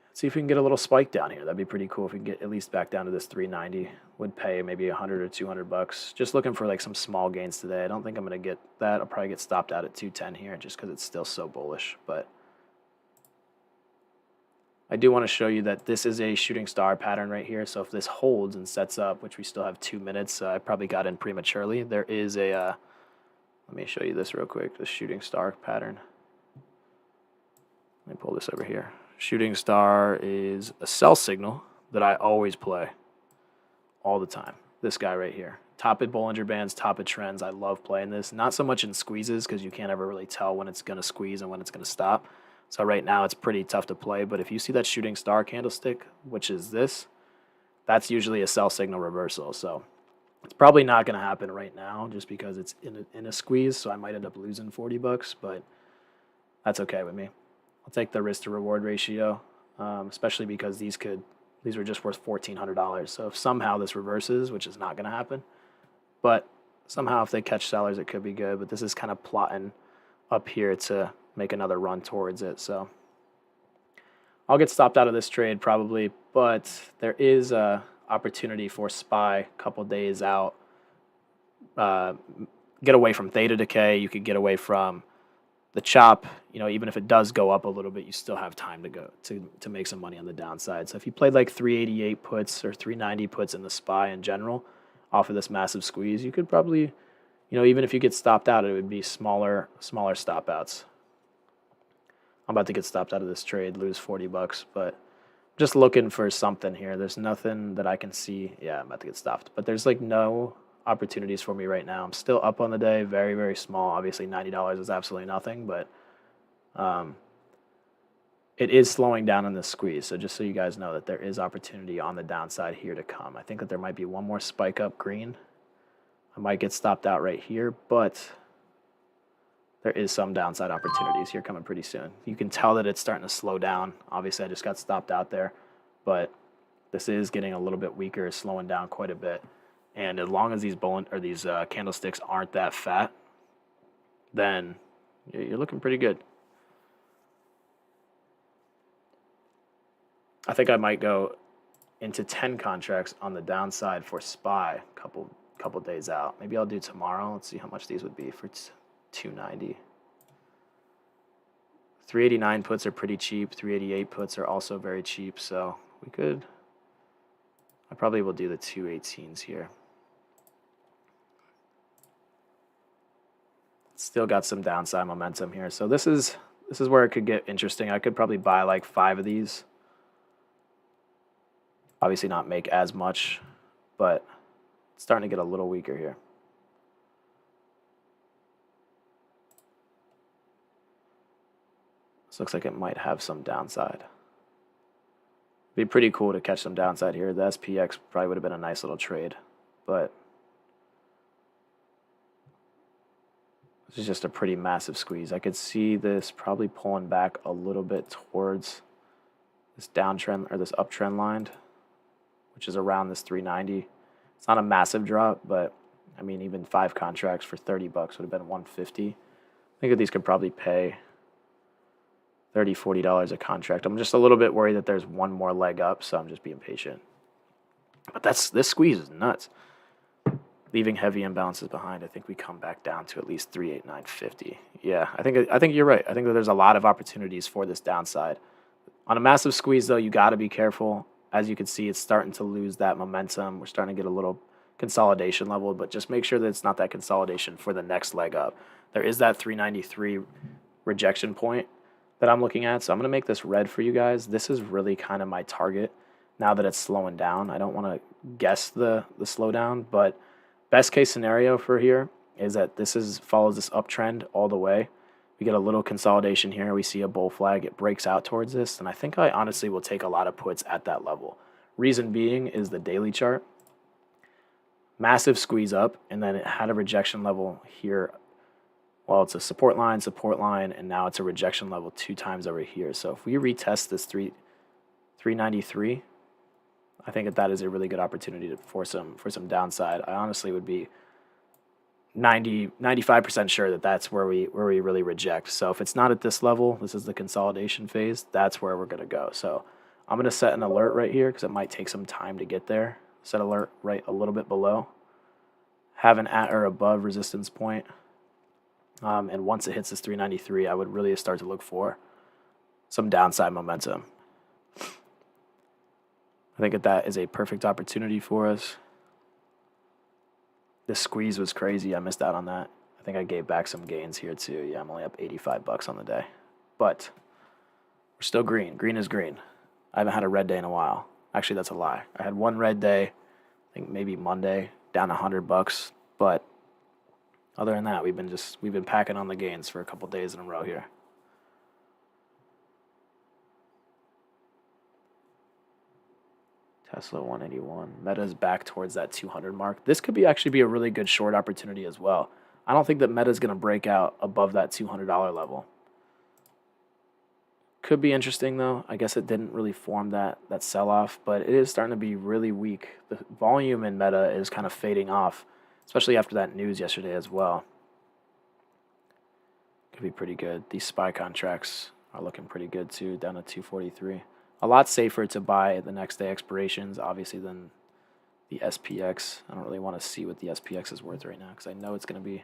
Speaker 2: let's see if we can get a little spike down here. That'd be pretty cool if we can get at least back down to this 390. Would pay maybe 100 or 200 bucks. Just looking for like some small gains today. I don't think I'm going to get that. I'll probably get stopped out at 210 here just because it's still so bullish. But I do want to show you that this is a shooting star pattern right here. So if this holds and sets up, which we still have 2 minutes, I probably got in prematurely. There is a... let me show you this real quick, the shooting star pattern. Let me pull this over here. Shooting star is a sell signal that I always play all the time. This guy right here. Top at Bollinger Bands, top at trends. I love playing this. Not so much in squeezes because you can't ever really tell when it's going to squeeze and when it's going to stop. So right now it's pretty tough to play. But if you see that shooting star candlestick, which is this, that's usually a sell signal reversal. So it's probably not going to happen right now just because it's in a squeeze, so I might end up losing 40 bucks, but that's okay with me. I'll take the risk to reward ratio, especially because these were just worth $1,400. So if somehow this reverses, which is not going to happen, but somehow if they catch sellers, it could be good. But this is kind of plotting up here to make another run towards it. So I'll get stopped out of this trade probably, but there is a opportunity for SPY a couple days out. Get away from theta decay. You could get away from the chop. You know, even if it does go up a little bit, you still have time to go to make some money on the downside. So if you played like 388 puts or 390 puts in the SPY in general off of this massive squeeze, you could probably, you know, even if you get stopped out, it would be smaller stop outs. I'm about to get stopped out of this trade, lose 40 bucks, but just looking for something here. There's nothing that I can see. Yeah, I'm about to get stopped. But there's like no opportunities for me right now. I'm still up on the day, very, very small. Obviously, $90 is absolutely nothing, but it is slowing down in this squeeze. So just so you guys know that there is opportunity on the downside here to come. I think that there might be one more spike up green. I might get stopped out right here, but there is some downside opportunities here coming pretty soon. You can tell that it's starting to slow down. Obviously, I just got stopped out there, but this is getting a little bit weaker, slowing down quite a bit. And as long as these candlesticks aren't that fat, then you're looking pretty good. I think I might go into 10 contracts on the downside for SPY couple days out. Maybe I'll do tomorrow. Let's see how much these would be for 290. 389 puts are pretty cheap. 388 puts are also very cheap. So I probably will do the 218s here. Still got some downside momentum here. So this is where it could get interesting. I could probably buy like 5 of these. Obviously not make as much, but it's starting to get a little weaker here. This looks like it might have some downside. Be pretty cool to catch some downside here. The SPX probably would have been a nice little trade, but this is just a pretty massive squeeze. I could see this probably pulling back a little bit towards this downtrend or this uptrend line, which is around this 390. It's not a massive drop, but I mean, even 5 contracts for 30 bucks would have been 150. I think that these could probably pay $30, $40 a contract. I'm just a little bit worried that there's one more leg up, so I'm just being patient. But this squeeze is nuts. Leaving heavy imbalances behind, I think we come back down to at least 389.50. Yeah, I think you're right. I think that there's a lot of opportunities for this downside. On a massive squeeze, though, you got to be careful. As you can see, it's starting to lose that momentum. We're starting to get a little consolidation level, but just make sure that it's not that consolidation for the next leg up. There is that 393 rejection point. that I'm looking at. So I'm going to make this red for you guys. This is really kind of my target now that it's slowing down. I don't want to guess the slowdown, but best case scenario for here is that this follows this uptrend all the way. We get a little consolidation here. We see a bull flag. It breaks out towards this. And I think I honestly will take a lot of puts at that level. Reason being is the daily chart. Massive squeeze up, and then it had a rejection level here. Well, it's a support line, and now it's a rejection level 2 times over here. So if we retest this 393, I think that is a really good opportunity for some downside. I honestly would be 95% sure that that's where we really reject. So if it's not at this level, this is the consolidation phase, that's where we're going to go. So I'm going to set an alert right here because it might take some time to get there. Set alert right a little bit below. Have an at or above resistance point. And once it hits this 393, I would really start to look for some downside momentum. I think that is a perfect opportunity for us. This squeeze was crazy. I missed out on that. I think I gave back some gains here too. Yeah, I'm only up 85 bucks on the day. But we're still green. Green is green. I haven't had a red day in a while. Actually, that's a lie. I had one red day, I think maybe Monday, down 100 bucks. But other than that, we've been packing on the gains for a couple days in a row here. Tesla 181. Meta's back towards that 200 mark. This could actually be a really good short opportunity as well. I don't think that Meta's going to break out above that $200 level. Could be interesting though. I guess it didn't really form that sell-off, but it is starting to be really weak. The volume in Meta is kind of fading off, especially after that news yesterday as well. Could be pretty good. These SPY contracts are looking pretty good too, down to 243. A lot safer to buy at the next day expirations, obviously, than the SPX. I don't really want to see what the SPX is worth right now because I know it's going to be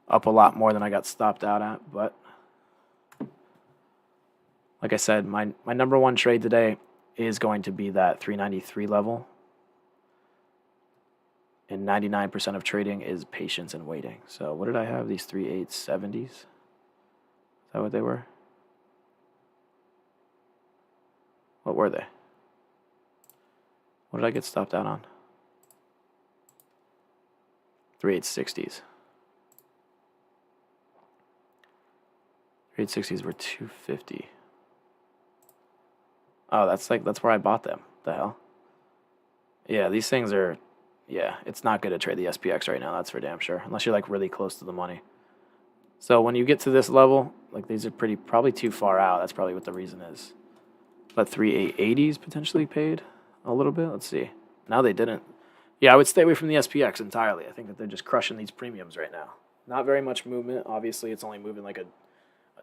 Speaker 2: up a lot more than I got stopped out at. But like I said, my number one trade today is going to be that 393 level. And 99% of trading is patience and waiting. So what did I have? These 3870s? Is that what they were? What were they? What did I get stopped out on? 3860s. 3860s were 250. Oh, that's where I bought them. The hell? Yeah, these things are, yeah, it's not good to trade the SPX right now, that's for damn sure, unless you're like really close to the money. So when you get to this level, like these are probably too far out. That's probably what the reason is. But 3880s potentially paid a little bit. Let's see. No, they didn't. Yeah, I would stay away from the SPX entirely. I think that they're just crushing these premiums right now. Not very much movement. Obviously, it's only moving like a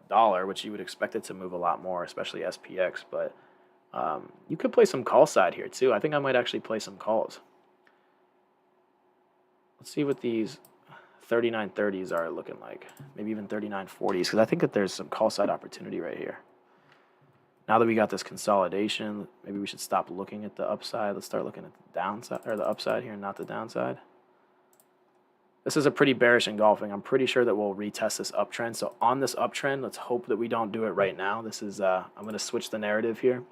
Speaker 2: dollar, which you would expect it to move a lot more, especially SPX. But you could play some call side here too. I think I might actually play some calls. Let's see what these 3930s are looking like. Maybe even 3940s, because I think that there's some call side opportunity right here. Now that we got this consolidation, maybe we should stop looking at the upside. Let's start looking at the downside, or the upside here, not the downside. This is a pretty bearish engulfing. I'm pretty sure that we'll retest this uptrend. So on this uptrend, let's hope that we don't do it right now. This is, I'm going to switch the narrative here.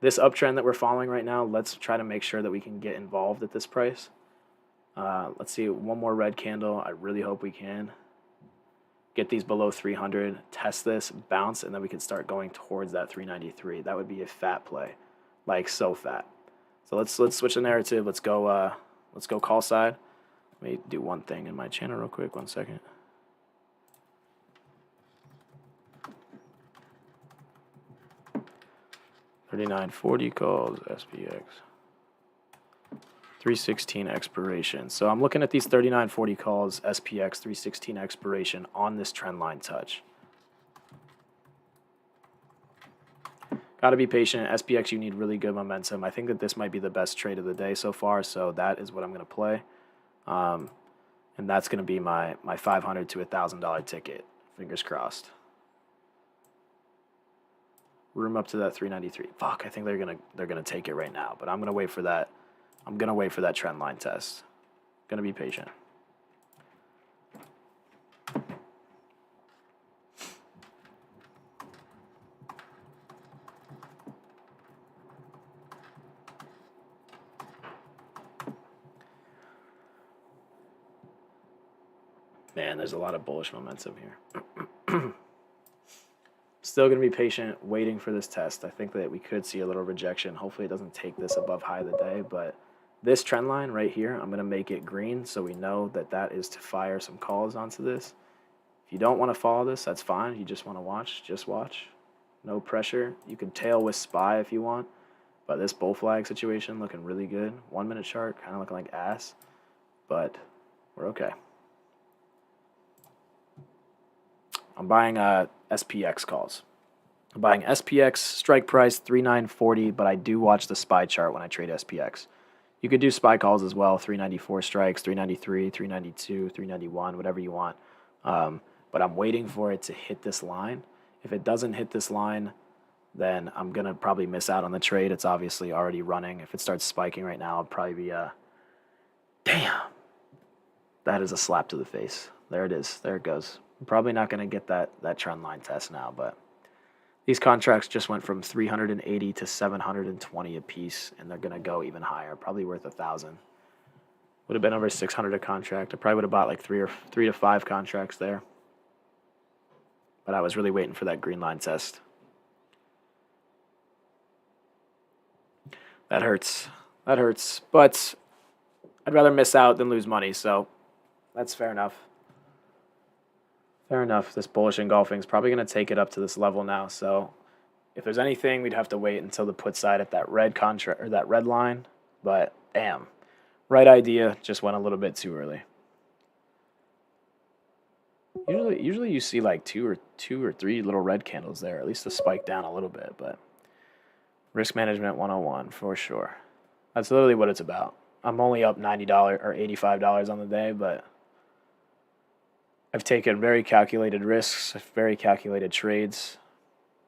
Speaker 2: This uptrend that we're following right now, let's try to make sure that we can get involved at this price. Let's see, one more red candle. I really hope we can get these below 300, test this, bounce, and then we can start going towards that 393. That would be a fat play, like so fat. So let's switch the narrative. Let's go call side. Let me do one thing in my channel real quick. 1 second. $39.40 calls SPX. 316 expiration. So I'm looking at these 39.40 calls SPX 316 expiration on this trend line touch. Got to be patient. SPX, you need really good momentum. I think that this might be the best trade of the day so far, so that is what I'm going to play. And that's going to be my $500 to $1,000 ticket. Fingers crossed. Room up to that 393. Fuck, I think they're gonna take it right now, but I'm gonna wait for that. I'm gonna wait for that trend line test. Gonna be patient. Man, there's a lot of bullish momentum here. Still going to be patient, waiting for this test. I think that we could see a little rejection. Hopefully it doesn't take this above high of the day, but this trend line right here, I'm going to make it green so we know that that is to fire some calls onto this. If you don't want to follow this, that's fine. If you just want to watch, just watch. No pressure. You can tail with SPY if you want, but this bull flag situation looking really good. 1 minute chart kind of looking like ass, but we're okay. I'm buying SPX calls. I'm buying SPX strike price 3940, but I do watch the SPY chart when I trade SPX. You could do SPY calls as well, 394 strikes, 393, 392, 391, whatever you want. But I'm waiting for it to hit this line. If it doesn't hit this line, then I'm going to probably miss out on the trade. It's obviously already running. If it starts spiking right now, it'll probably be damn. That is a slap to the face. There it is. There it goes. I'm probably not going to get that trend line test now, but these contracts just went from 380 to 720 a piece, and they're going to go even higher, probably worth 1,000. Would have been over 600 a contract. I probably would have bought like three to five contracts there. But I was really waiting for that green line test. That hurts. That hurts. But I'd rather miss out than lose money, so that's fair enough. Fair enough. This bullish engulfing is probably going to take it up to this level now. So if there's anything, we'd have to wait until the put side at that red contract or that red line. But damn, right idea, just went a little bit too early. Usually you see like two or three little red candles there, at least to spike down a little bit. But risk management 101 for sure. That's literally what it's about. I'm only up $90 or $85 on the day, but I've taken very calculated risks, very calculated trades,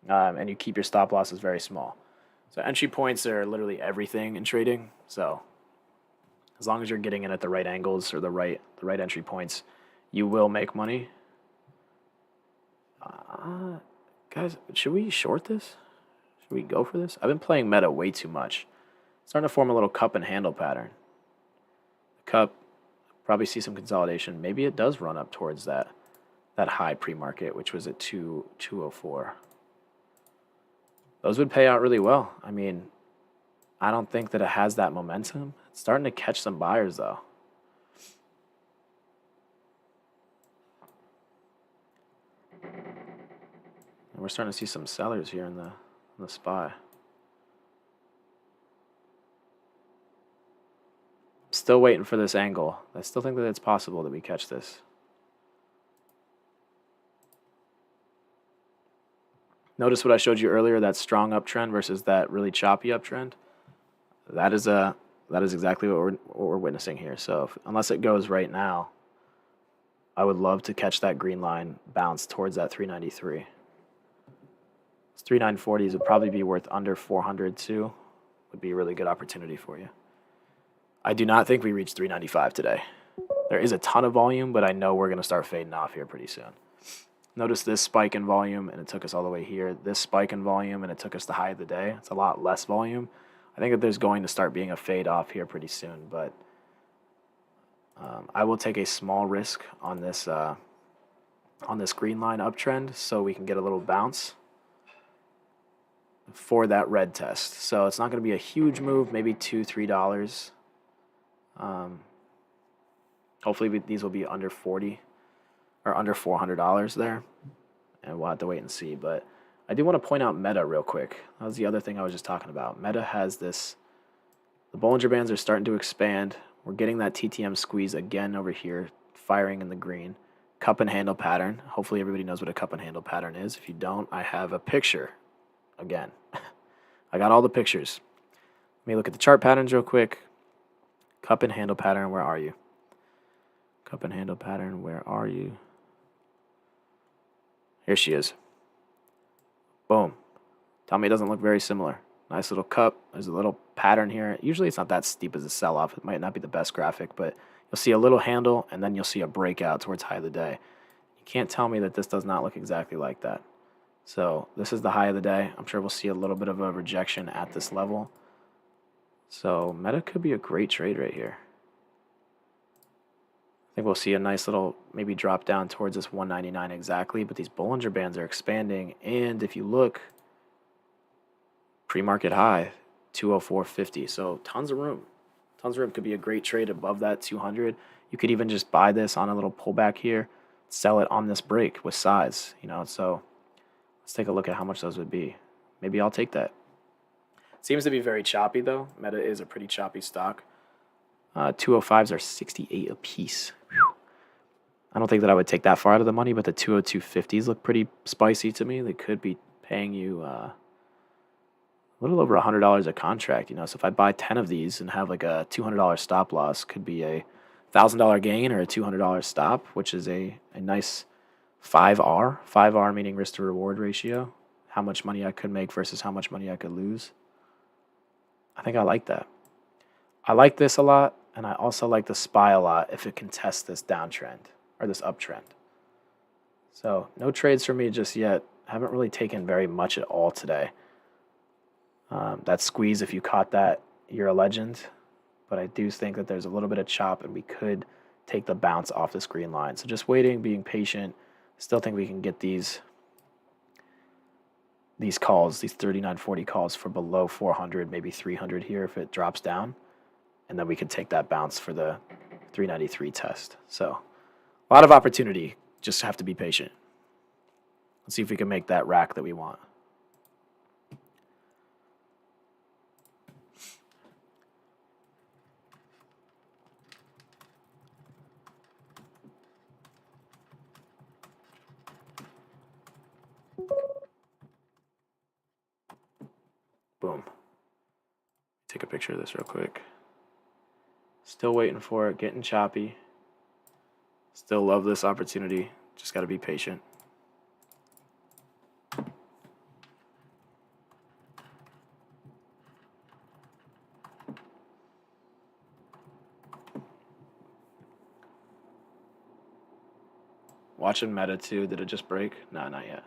Speaker 2: and you keep your stop losses very small. So entry points are literally everything in trading. So as long as you're getting in at the right angles or the right entry points, you will make money. Guys, should we short this? Should we go for this? I've been playing meta way too much. Starting to form a little cup and handle pattern. Cup. Probably see some consolidation. Maybe it does run up towards that high pre-market, which was at 204. Those would pay out really well. I mean, I don't think that it has that momentum. It's starting to catch some buyers though. And we're starting to see some sellers here in the SPY. Still waiting for this angle. I still think that it's possible that we catch this. Notice what I showed you earlier, that strong uptrend versus that really choppy uptrend. That is exactly what we're witnessing here. So unless it goes right now, I would love to catch that green line bounce towards that 393. 3940s would probably be worth under 400 too. Would be a really good opportunity for you. I do not think we reached 395 today. There is a ton of volume, but I know we're going to start fading off here pretty soon. Notice this spike in volume, and it took us all the way here. This spike in volume, and it took us the high of the day. It's a lot less volume. I think that there's going to start being a fade off here pretty soon, but I will take a small risk on this green line uptrend so we can get a little bounce for that red test. So it's not going to be a huge move, maybe $2-3. Hopefully these will be under 40 or under $400 there, and we'll have to wait and see. But I do want to point out Meta real quick. That was the other thing I was just talking about. Meta has this, the Bollinger Bands are starting to expand. We're getting that TTM squeeze again over here, firing in the green. Cup and handle pattern. Hopefully everybody knows what a cup and handle pattern is. If you don't, I have a picture again. I got all the pictures. Let me look at the chart patterns real quick. Cup and handle pattern, where are you? Cup and handle pattern, where are you? Here she is. Boom. Tell me it doesn't look very similar. Nice little cup. There's a little pattern here. Usually it's not that steep as a sell-off. It might not be the best graphic, but you'll see a little handle, and then you'll see a breakout towards high of the day. You can't tell me that this does not look exactly like that. So this is the high of the day. I'm sure we'll see a little bit of a rejection at this level. So Meta could be a great trade right here. I think we'll see a nice little maybe drop down towards this 199 exactly, but these Bollinger Bands are expanding. And if you look, pre-market high, 204.50. So tons of room. Tons of room. Could be a great trade above that 200. You could even just buy this on a little pullback here, sell it on this break with size, So let's take a look at how much those would be. Maybe I'll take that. Seems to be very choppy though. Meta is a pretty choppy stock. 205s are 68 a piece. Whew. I don't think that I would take that far out of the money, but the 202.50s look pretty spicy to me. They could be paying you a little over $100 a contract. So if I buy 10 of these and have like a $200 stop loss, could be a $1,000 gain or a $200 stop, which is a nice 5R. 5R meaning risk to reward ratio. How much money I could make versus how much money I could lose. I think I like that. I like this a lot, and I also like the SPY a lot if it can test this downtrend or this uptrend. So no trades for me just yet. Haven't really taken very much at all today. That squeeze, if you caught that, you're a legend. But I do think that there's a little bit of chop, and we could take the bounce off this green line. So just waiting, being patient. Still think we can get these calls, these 39.40 calls for below 400, maybe 300 here if it drops down. And then we can take that bounce for the 393 test. So a lot of opportunity. Just have to be patient. Let's see if we can make that rack that we want. Boom. Take a picture of this real quick. Still waiting for it, getting choppy. Still love this opportunity. Just got to be patient. Watching Meta too. Did it just break? No, not yet.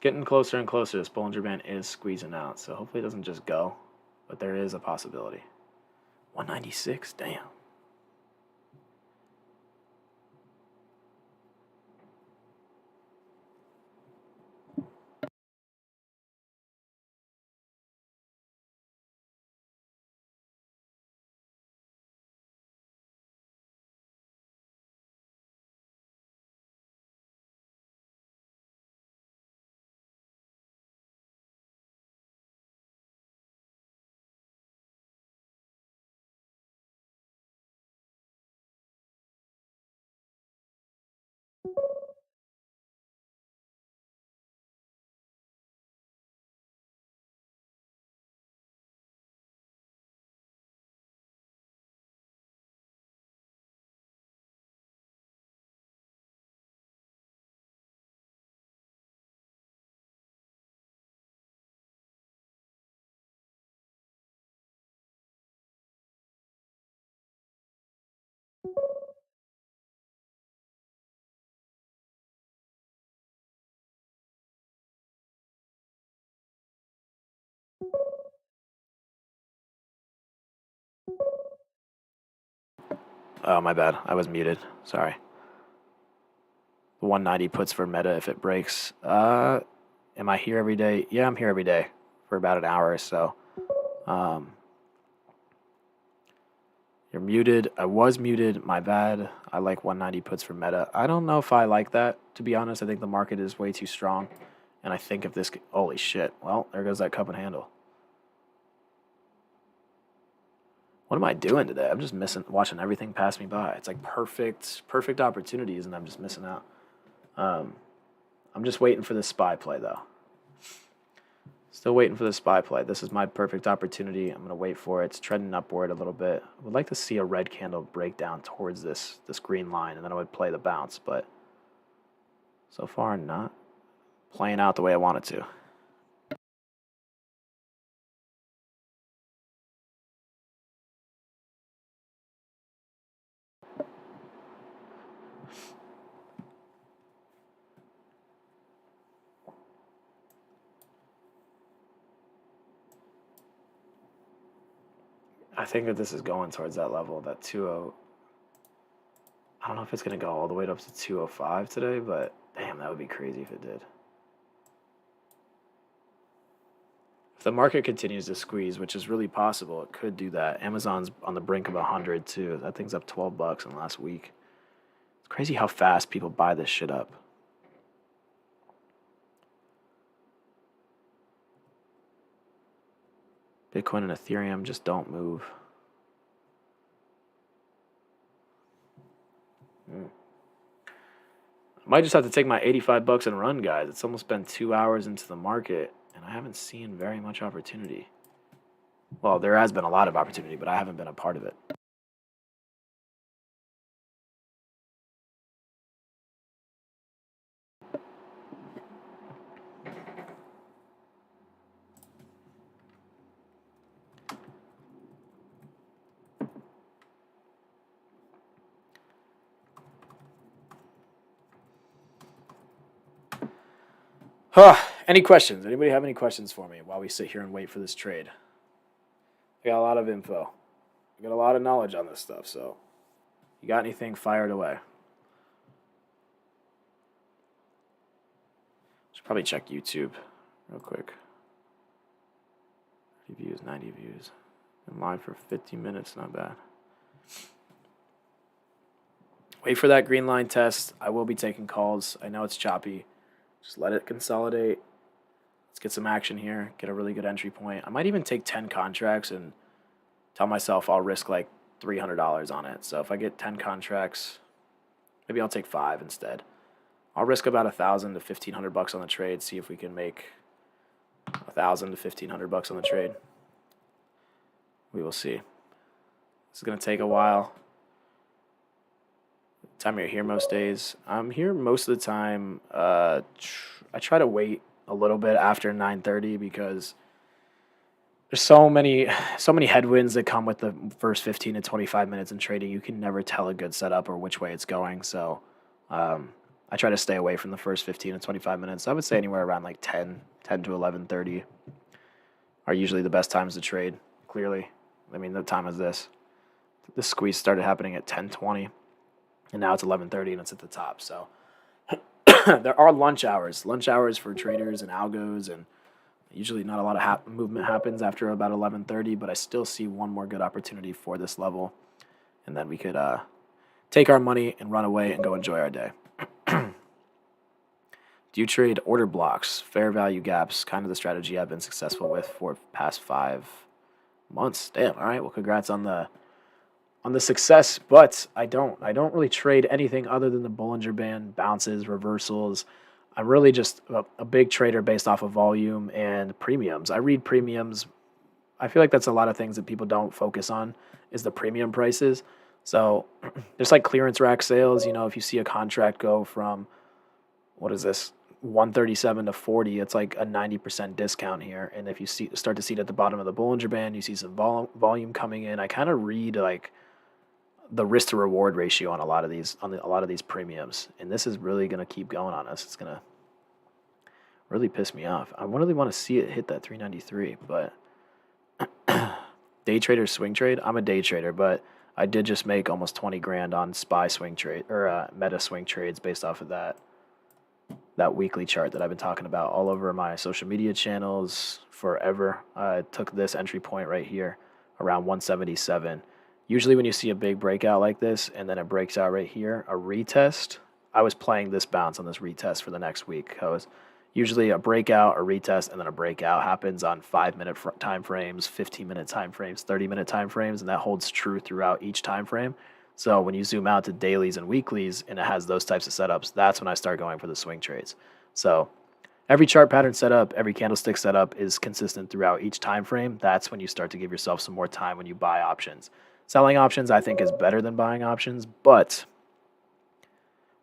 Speaker 2: Getting closer and closer. This Bollinger Band is squeezing out, so hopefully it doesn't just go. But there is a possibility. 196, damn. Oh, my bad. I was muted. Sorry. The 190 puts for Meta if it breaks. Am I here every day? Yeah, I'm here every day for about an hour or so. You're muted. I was muted. My bad. I like 190 puts for Meta. I don't know if I like that, to be honest. I think the market is way too strong. And I think if this... Holy shit. Well, there goes that cup and handle. What am I doing today? I'm just watching everything pass me by. It's like perfect opportunities, and I'm just missing out. I'm just waiting for this SPY play, though. Still waiting for the SPY play. This is my perfect opportunity. I'm going to wait for it. It's trending upward a little bit. I would like to see a red candle break down towards this green line, and then I would play the bounce. But so far, not playing out the way I want it to. I think that this is going towards that level, that 20. I don't know if it's going to go all the way up to 205 today, but damn, that would be crazy if it did. If the market continues to squeeze, which is really possible, it could do that. Amazon's on the brink of 100 too. That thing's up $12 in the last week. It's crazy how fast people buy this shit up. Bitcoin and Ethereum just don't move. I might just have to take my $85 and run, guys. It's almost been 2 hours into the market, and I haven't seen very much opportunity. Well, there has been a lot of opportunity, but I haven't been a part of it. Any questions? Anybody have any questions for me while we sit here and wait for this trade? I got a lot of info. I got a lot of knowledge on this stuff, so you got anything, fire it away. Should probably check YouTube real quick. 30 views, 90 views. Been live for 50 minutes, not bad. Wait for that green line test. I will be taking calls. I know it's choppy. Just let it consolidate. Let's get some action here. Get a really good entry point. I might even take 10 contracts and tell myself I'll risk like $300 on it. So if I get 10 contracts, maybe I'll take 5 instead. I'll risk about $1,000 to $1,500 on the trade. See if we can make $1,000 to $1,500 on the trade. We will see. This is gonna take a while. Time you're here most days. I'm here most of the time. I try to wait a little bit after 9:30 because there's so many headwinds that come with the first 15 to 25 minutes in trading. You can never tell a good setup or which way it's going. So I try to stay away from the first 15 to 25 minutes. I would say anywhere around like 10 to 11:30 are usually the best times to trade. Clearly, I mean, the time is this. The squeeze started happening at 10:20. And now it's 11:30 and it's at the top. So there are lunch hours for traders and algos, and usually not a lot of movement happens after about 11:30. But I still see one more good opportunity for this level, and then we could take our money and run away and go enjoy our day. Do you trade order blocks, fair value gaps? Kind of the strategy I've been successful with for the past 5 months. Damn. All right. Well, congrats on the success, but I don't really trade anything other than the Bollinger Band, bounces, reversals. I'm really just a big trader based off of volume and premiums. I read premiums. I feel like that's a lot of things that people don't focus on is the premium prices. So there's like clearance rack sales. You know, if you see a contract go from, what is this, 137 to 40, it's like a 90% discount here. And if you start to see it at the bottom of the Bollinger Band, you see some volume coming in. I kind of read like the risk to reward ratio on a lot of these premiums, and this is really going to keep going on us. It's going to really piss me off. I really want to see it hit that 393, but day trader swing trade. I'm a day trader, but I did just make almost 20 grand on SPY swing trade or meta swing trades based off of that weekly chart that I've been talking about all over my social media channels forever. I took this entry point right here around 177. Usually when you see a big breakout like this and then it breaks out right here, a retest, I was playing this bounce on this retest for the next week. I was usually a breakout, a retest, and then a breakout happens on 5-minute time frames, 15-minute time frames, 30-minute time frames, and that holds true throughout each time frame. So when you zoom out to dailies and weeklies and it has those types of setups, that's when I start going for the swing trades. So every chart pattern setup, every candlestick setup is consistent throughout each time frame. That's when you start to give yourself some more time when you buy options. Selling options, I think, is better than buying options, but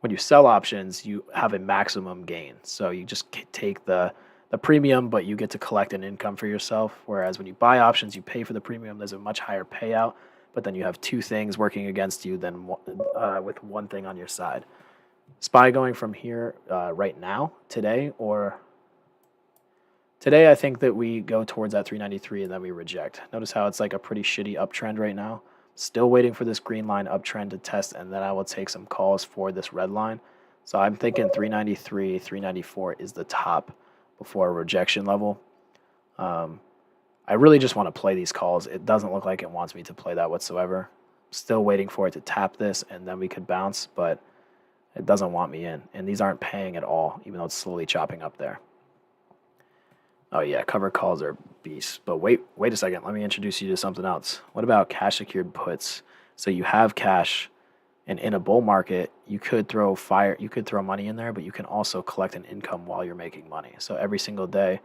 Speaker 2: when you sell options, you have a maximum gain. So you just take the premium, but you get to collect an income for yourself. Whereas when you buy options, you pay for the premium. There's a much higher payout, but then you have 2 things working against you than with one thing on your side. SPY going from here right now, today, or today, I think that we go towards that 393 and then we reject. Notice how it's like a pretty shitty uptrend right now. Still waiting for this green line uptrend to test, and then I will take some calls for this red line. So I'm thinking 393, 394 is the top before a rejection level. I really just want to play these calls. It doesn't look like it wants me to play that whatsoever. Still waiting for it to tap this, and then we could bounce, but it doesn't want me in. And these aren't paying at all, even though it's slowly chopping up there. Oh yeah, cover calls are beasts. But wait a second. Let me introduce you to something else. What about cash secured puts? So you have cash, and in a bull market, you could throw money in there, but you can also collect an income while you're making money. So every single day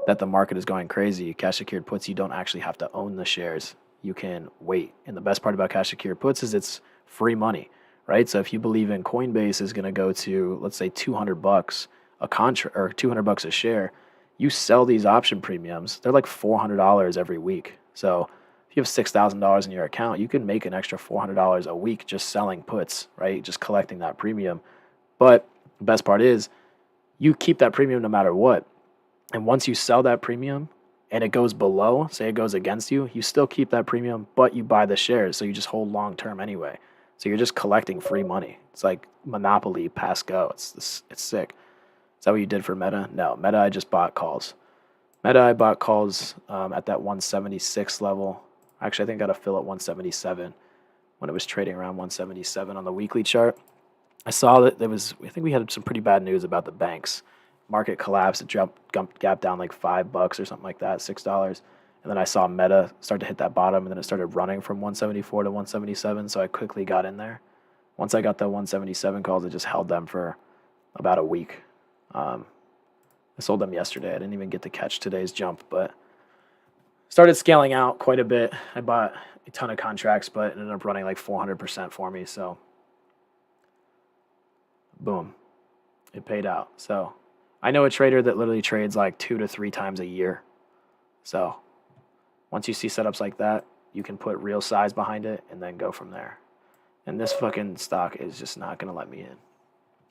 Speaker 2: that the market is going crazy, cash secured puts, you don't actually have to own the shares. You can wait. And the best part about cash secured puts is it's free money, right? So if you believe in Coinbase is going to go to, let's say, $200 a contract or $200 a share, you sell these option premiums, they're like $400 every week. So if you have $6,000 in your account, you can make an extra $400 a week just selling puts, right? Just collecting that premium. But the best part is you keep that premium no matter what. And once you sell that premium and it goes below, say it goes against you, you still keep that premium, but you buy the shares. So you just hold long term anyway. So you're just collecting free money. It's like Monopoly pass go. It's sick. Is that what you did for Meta? No, Meta, I just bought calls. Meta, I bought calls at that 176 level. Actually, I think I got a fill at 177 when it was trading around 177 on the weekly chart. I saw that I think we had some pretty bad news about the banks. Market collapsed. It gapped down like $5 or something like that, $6. And then I saw Meta start to hit that bottom, and then it started running from 174 to 177. So I quickly got in there. Once I got the 177 calls, I just held them for about a week. I sold them yesterday. I didn't even get to catch today's jump, but started scaling out quite a bit. I bought a ton of contracts, but it ended up running like 400% for me. So, boom, it paid out. So, I know a trader that literally trades like 2 to 3 times a year. So, once you see setups like that, you can put real size behind it and then go from there. And this fucking stock is just not going to let me in.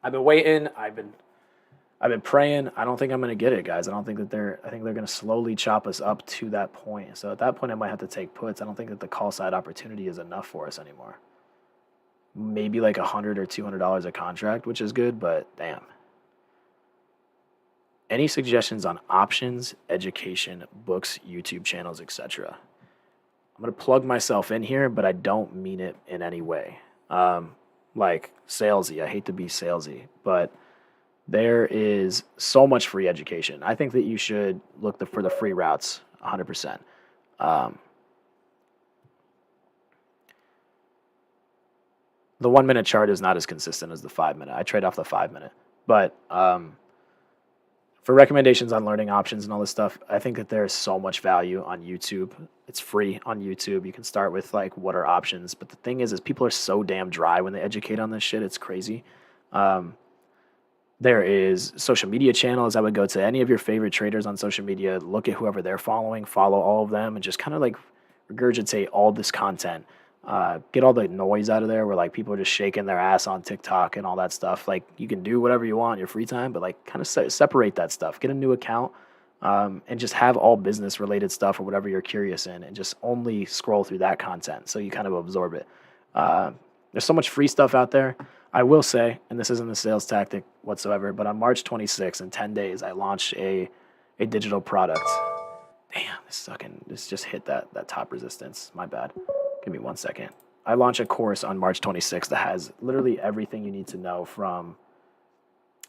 Speaker 2: I've been waiting. I've been praying. I don't think I'm going to get it, guys. I think they're going to slowly chop us up to that point. So at that point, I might have to take puts. I don't think that the call side opportunity is enough for us anymore. Maybe like $100 or $200 a contract, which is good, but damn. Any suggestions on options, education, books, YouTube channels, etc.? I'm going to plug myself in here, but I don't mean it in any way. Like salesy. I hate to be salesy, but there is so much free education. I think that you should look for the free routes 100%. The 1 minute chart is not as consistent as the 5 minute. I trade off the 5 minute. But for recommendations on learning options and all this stuff, I think that there's so much value on YouTube. It's free on YouTube. You can start with like, what are options? But the thing is people are so damn dry when they educate on this shit. It's crazy. There is social media channels. I would go to any of your favorite traders on social media, look at whoever they're following, follow all of them, and just kind of like regurgitate all this content. Get all the noise out of there where like people are just shaking their ass on TikTok and all that stuff. Like you can do whatever you want in your free time, but like kind of separate that stuff. Get a new account and just have all business related stuff or whatever you're curious in, and just only scroll through that content so you kind of absorb it. There's so much free stuff out there. I will say, and this isn't a sales tactic whatsoever, but on March 26th, in 10 days, I launched a digital product. Damn, this just hit that top resistance. My bad. Give me 1 second. I launched a course on March 26th that has literally everything you need to know, from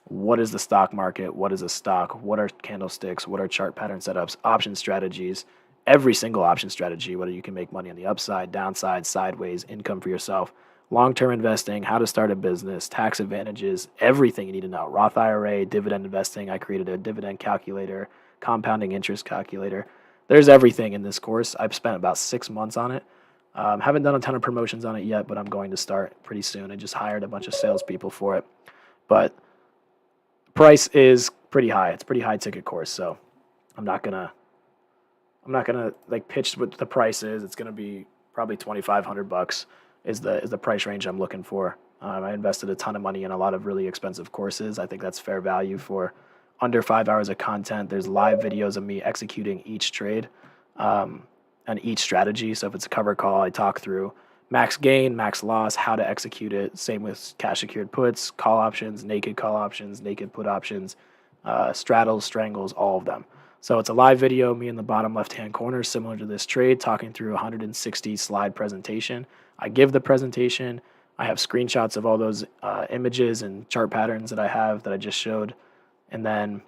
Speaker 2: what is the stock market, what is a stock, what are candlesticks, what are chart pattern setups, option strategies, every single option strategy, whether you can make money on the upside, downside, sideways, income for yourself, long-term investing, how to start a business, tax advantages, everything you need to know. Roth IRA, dividend investing. I created a dividend calculator, compounding interest calculator. There's everything in this course. I've spent about 6 months on it. Haven't done a ton of promotions on it yet, but I'm going to start pretty soon. I just hired a bunch of salespeople for it. But price is pretty high. It's a pretty high ticket course, so I'm not gonna like pitch what the price is. It's gonna be probably $2,500 is the price range I'm looking for. I invested a ton of money in a lot of really expensive courses. I think that's fair value for under 5 hours of content. There's live videos of me executing each trade and each strategy. So if it's a cover call, I talk through max gain, max loss, how to execute it. Same with cash secured puts, call options, naked put options, straddles, strangles, all of them. So it's a live video, me in the bottom left-hand corner, similar to this trade, talking through a 160 slide presentation. I give the presentation. I have screenshots of all those images and chart patterns that I have that I just showed, and then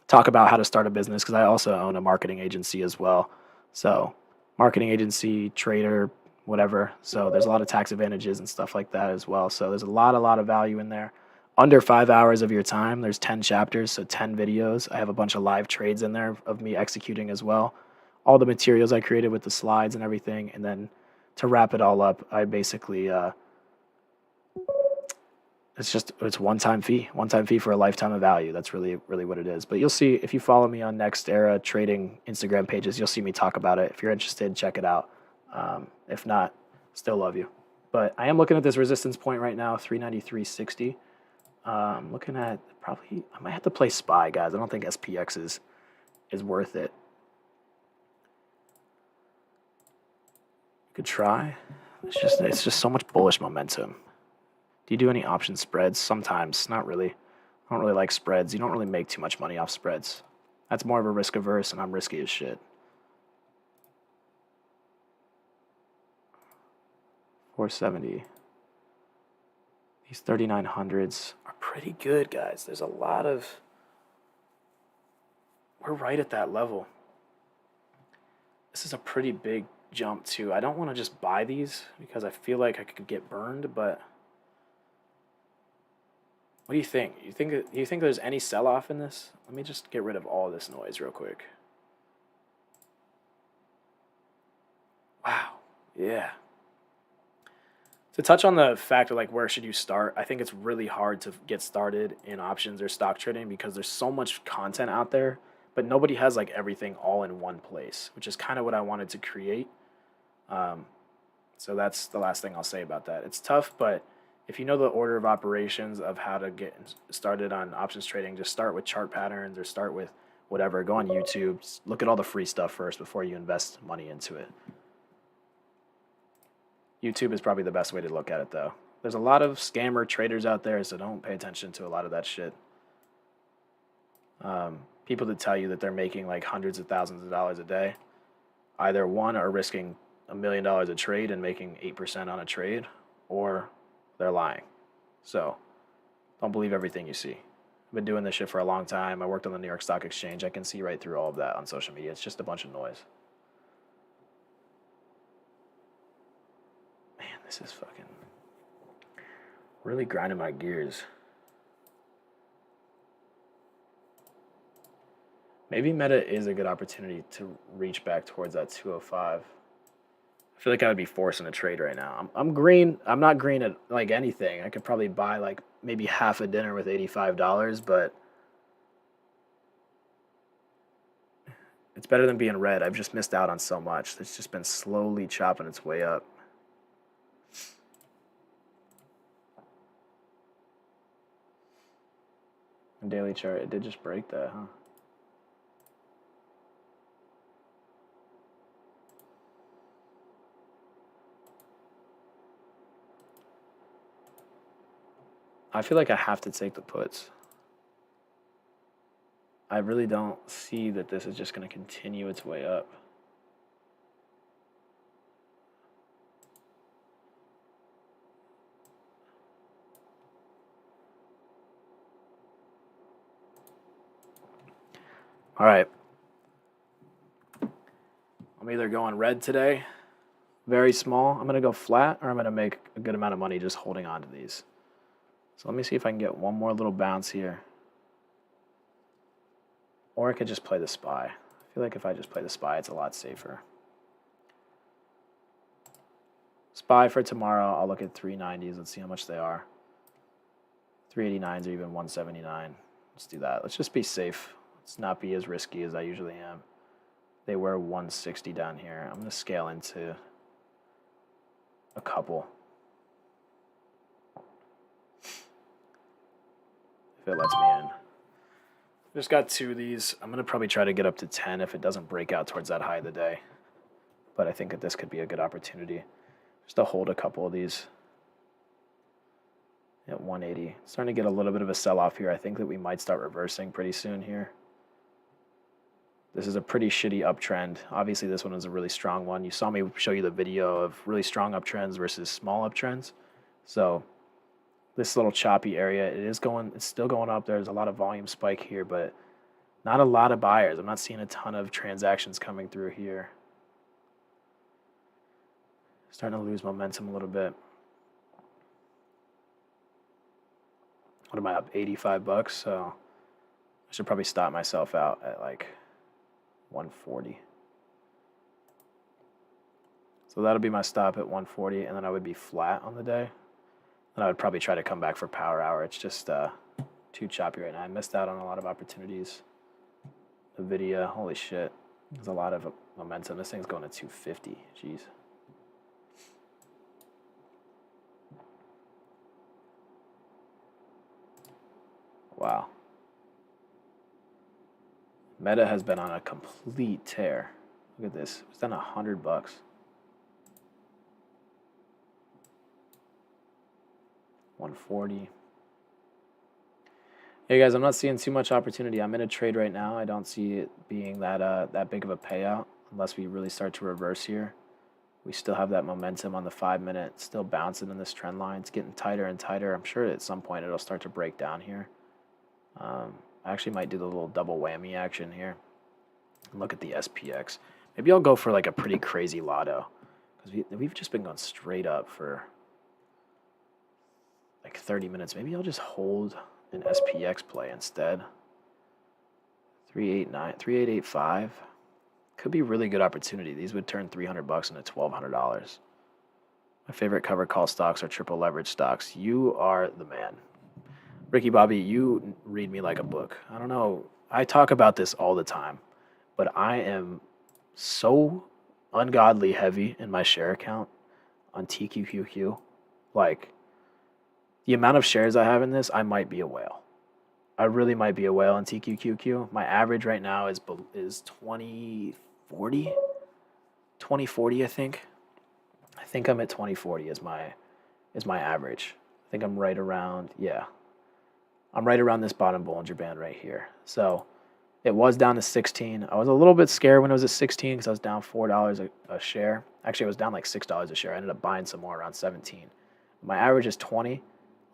Speaker 2: talk about how to start a business because I also own a marketing agency as well. So marketing agency, trader, whatever. So there's a lot of tax advantages and stuff like that as well. So there's a lot of value in there. Under 5 hours of your time, there's 10 chapters, so 10 videos. I have a bunch of live trades in there of me executing as well. All the materials I created with the slides and everything. And then to wrap it all up, I basically, it's one-time fee for a lifetime of value. That's really what it is. But you'll see if you follow me on Next Era Trading Instagram pages, you'll see me talk about it. If you're interested, check it out. If not, still love you. But I am looking at this resistance point right now, 393.60. Looking at probably, I might have to play SPY, guys. I don't think SPX is worth it. Could try. It's just so much bullish momentum. Do you do any option spreads? Sometimes, not really. I don't really like spreads. You don't really make too much money off spreads. That's more of a risk averse, and I'm risky as shit. 470. These 3900s are pretty good, guys. There's a lot of... We're right at that level. This is a pretty big jump, too. I don't want to just buy these because I feel like I could get burned, but... What do you think? Do you think there's any sell-off in this? Let me just get rid of all this noise real quick. Wow. Yeah. To touch on the fact of like where should you start, I think it's really hard to get started in options or stock trading because there's so much content out there, but nobody has like everything all in one place, which is kind of what I wanted to create. So that's the last thing I'll say about that. It's tough, but if you know the order of operations of how to get started on options trading, just start with chart patterns or start with whatever. Go on YouTube, look at all the free stuff first before you invest money into it. YouTube is probably the best way to look at it, though. There's a lot of scammer traders out there, so don't pay attention to a lot of that shit. People that tell you that they're making like hundreds of thousands of dollars a day, either one are risking $1 million a trade and making 8% on a trade, or they're lying. So don't believe everything you see. I've been doing this shit for a long time. I worked on the New York Stock Exchange. I can see right through all of that on social media. It's just a bunch of noise. This is fucking really grinding my gears. Maybe Meta is a good opportunity to reach back towards that 205. I feel like I would be forcing a trade right now. I'm green. I'm not green at like anything. I could probably buy like maybe half a dinner with $85, but it's better than being red. I've just missed out on so much. It's just been slowly chopping its way up. Daily chart, it did just break that, huh? I feel like I have to take the puts. I really don't see that this is just going to continue its way up. All right. I'm either going red today, very small. I'm going to go flat, or I'm going to make a good amount of money just holding on to these. So let me see if I can get one more little bounce here. Or I could just play the SPY. I feel like if I just play the SPY, it's a lot safer. SPY for tomorrow, I'll look at 390s. Let's see how much they are. 389s or even 179. Let's do that. Let's just be safe. Let's not be as risky as I usually am. They were 160 down here. I'm going to scale into a couple. If it lets me in. Just got 2 of these. I'm going to probably try to get up to 10 if it doesn't break out towards that high of the day. But I think that this could be a good opportunity. just to hold a couple of these at 180. Starting to get a little bit of a sell-off here. I think that we might start reversing pretty soon here. This is a pretty shitty uptrend. Obviously, this one is a really strong one. You saw me show you the video of really strong uptrends versus small uptrends. So this little choppy area, it's still going up. There's a lot of volume spike here, but not a lot of buyers. I'm not seeing a ton of transactions coming through here. Starting to lose momentum a little bit. What am I up? 85 bucks. So I should probably stop myself out at like 140. So that'll be my stop at 140, and then I would be flat on the day. Then I would probably try to come back for power hour. It's just too choppy right now. I missed out on a lot of opportunities. NVIDIA, holy shit. There's a lot of momentum. This thing's going to 250. Jeez. Wow. Meta has been on a complete tear. Look at this. It's done $100. 140. Hey guys, I'm not seeing too much opportunity. I'm in a trade right now. I don't see it being that big of a payout unless we really start to reverse here. We still have that momentum on the 5 minute, still bouncing in this trend line. It's getting tighter and tighter. I'm sure at some point it'll start to break down here. I actually might do the little double whammy action here. Look at the SPX. Maybe I'll go for like a pretty crazy lotto, because we've just been going straight up for like 30 minutes. Maybe I'll just hold an SPX play instead. 3885 could be a really good opportunity. These would turn $300 into $1,200. My favorite covered call stocks are triple leverage stocks. You are the man. Ricky Bobby, you read me like a book. I don't know. I talk about this all the time, but I am so ungodly heavy in my share account on TQQQ. Like, the amount of shares I have in this, I might be a whale. I really might be a whale in TQQQ. My average right now is 2040. 2040, I think. I think I'm at 2040 is my average. I think I'm right around, yeah. I'm right around this bottom Bollinger Band right here. So it was down to 16. I was a little bit scared when it was at 16 because I was down $4 a share. Actually, I was down like $6 a share. I ended up buying some more around 17. My average is 20.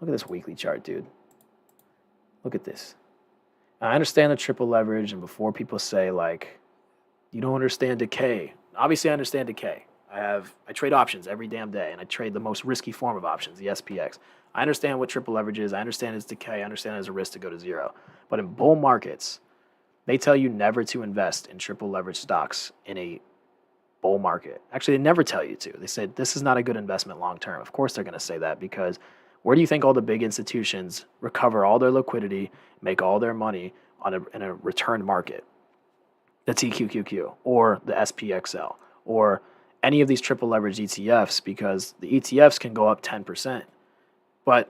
Speaker 2: Look at this weekly chart, dude. Look at this. I understand the triple leverage, and before people say, like, you don't understand decay. Obviously, I understand decay. I trade options every damn day, and I trade the most risky form of options, the SPX. I understand what triple leverage is. I understand it's decay. I understand there's a risk to go to zero. But in bull markets, they tell you never to invest in triple leverage stocks in a bull market. Actually, they never tell you to. They said this is not a good investment long term. Of course, they're going to say that, because where do you think all the big institutions recover all their liquidity, make all their money in a return market? The TQQQ or the SPXL or any of these triple leverage ETFs, because the ETFs can go up 10%, but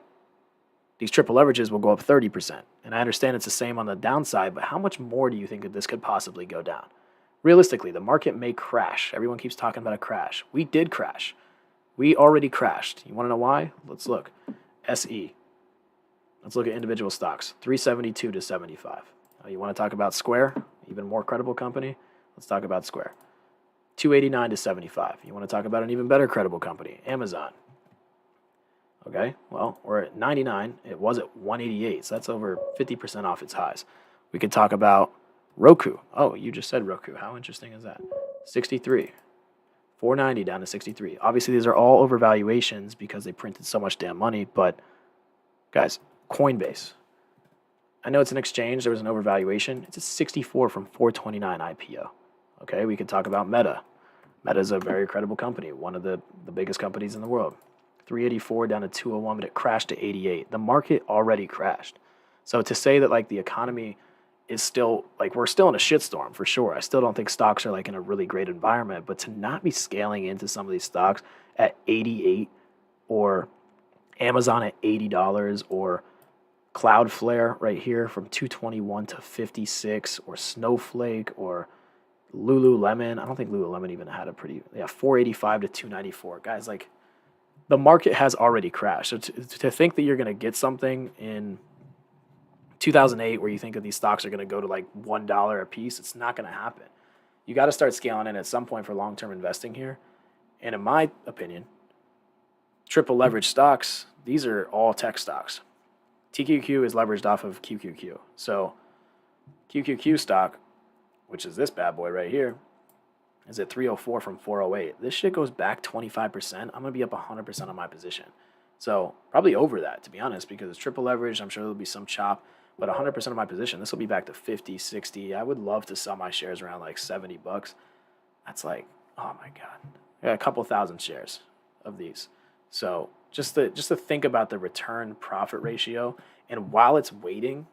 Speaker 2: these triple leverages will go up 30%. And I understand it's the same on the downside, but how much more do you think that this could possibly go down? Realistically, the market may crash. Everyone keeps talking about a crash. We did crash. We already crashed. You want to know why? Let's look. SE. Let's look at individual stocks. 372 to 75. You want to talk about Square? Even more credible company? Let's talk about Square. 289 to 75. You want to talk about an even better credible company? Amazon. Okay, well, we're at 99. It was at 188, so that's over 50% off its highs. We could talk about Roku. Oh, you just said Roku. How interesting is that? 63. 490 down to 63. Obviously, these are all overvaluations because they printed so much damn money, but guys, Coinbase. I know it's an exchange. There was an overvaluation. It's a 64 from 429 IPO. Okay, we could talk about Meta. Meta is a very credible company, one of the biggest companies in the world. 384 down to 201, but it crashed to 88. The market already crashed. So to say that like the economy is still, like, we're still in a shitstorm for sure. I still don't think stocks are like in a really great environment, but to not be scaling into some of these stocks at 88 or Amazon at $80 or Cloudflare right here from 221 to 56 or Snowflake or Lululemon. I don't think Lululemon even had a pretty, 485 to 294. Guys, like, the market has already crashed. So to think that you're going to get something in 2008 where you think that these stocks are going to go to like $1 a piece, it's not going to happen. You got to start scaling in at some point for long-term investing here. And in my opinion, triple leverage stocks, these are all tech stocks. TQQ is leveraged off of QQQ. So QQQ stock, which is this bad boy right here, is at 304 from 408. This shit goes back 25%. I'm going to be up 100% on my position. So probably over that, to be honest, because it's triple leverage. I'm sure there'll be some chop, but 100% of my position, this will be back to 50, 60. I would love to sell my shares around like $70. That's like, oh my God. I got a couple thousand shares of these. So just to think about the return profit ratio, and while it's waiting,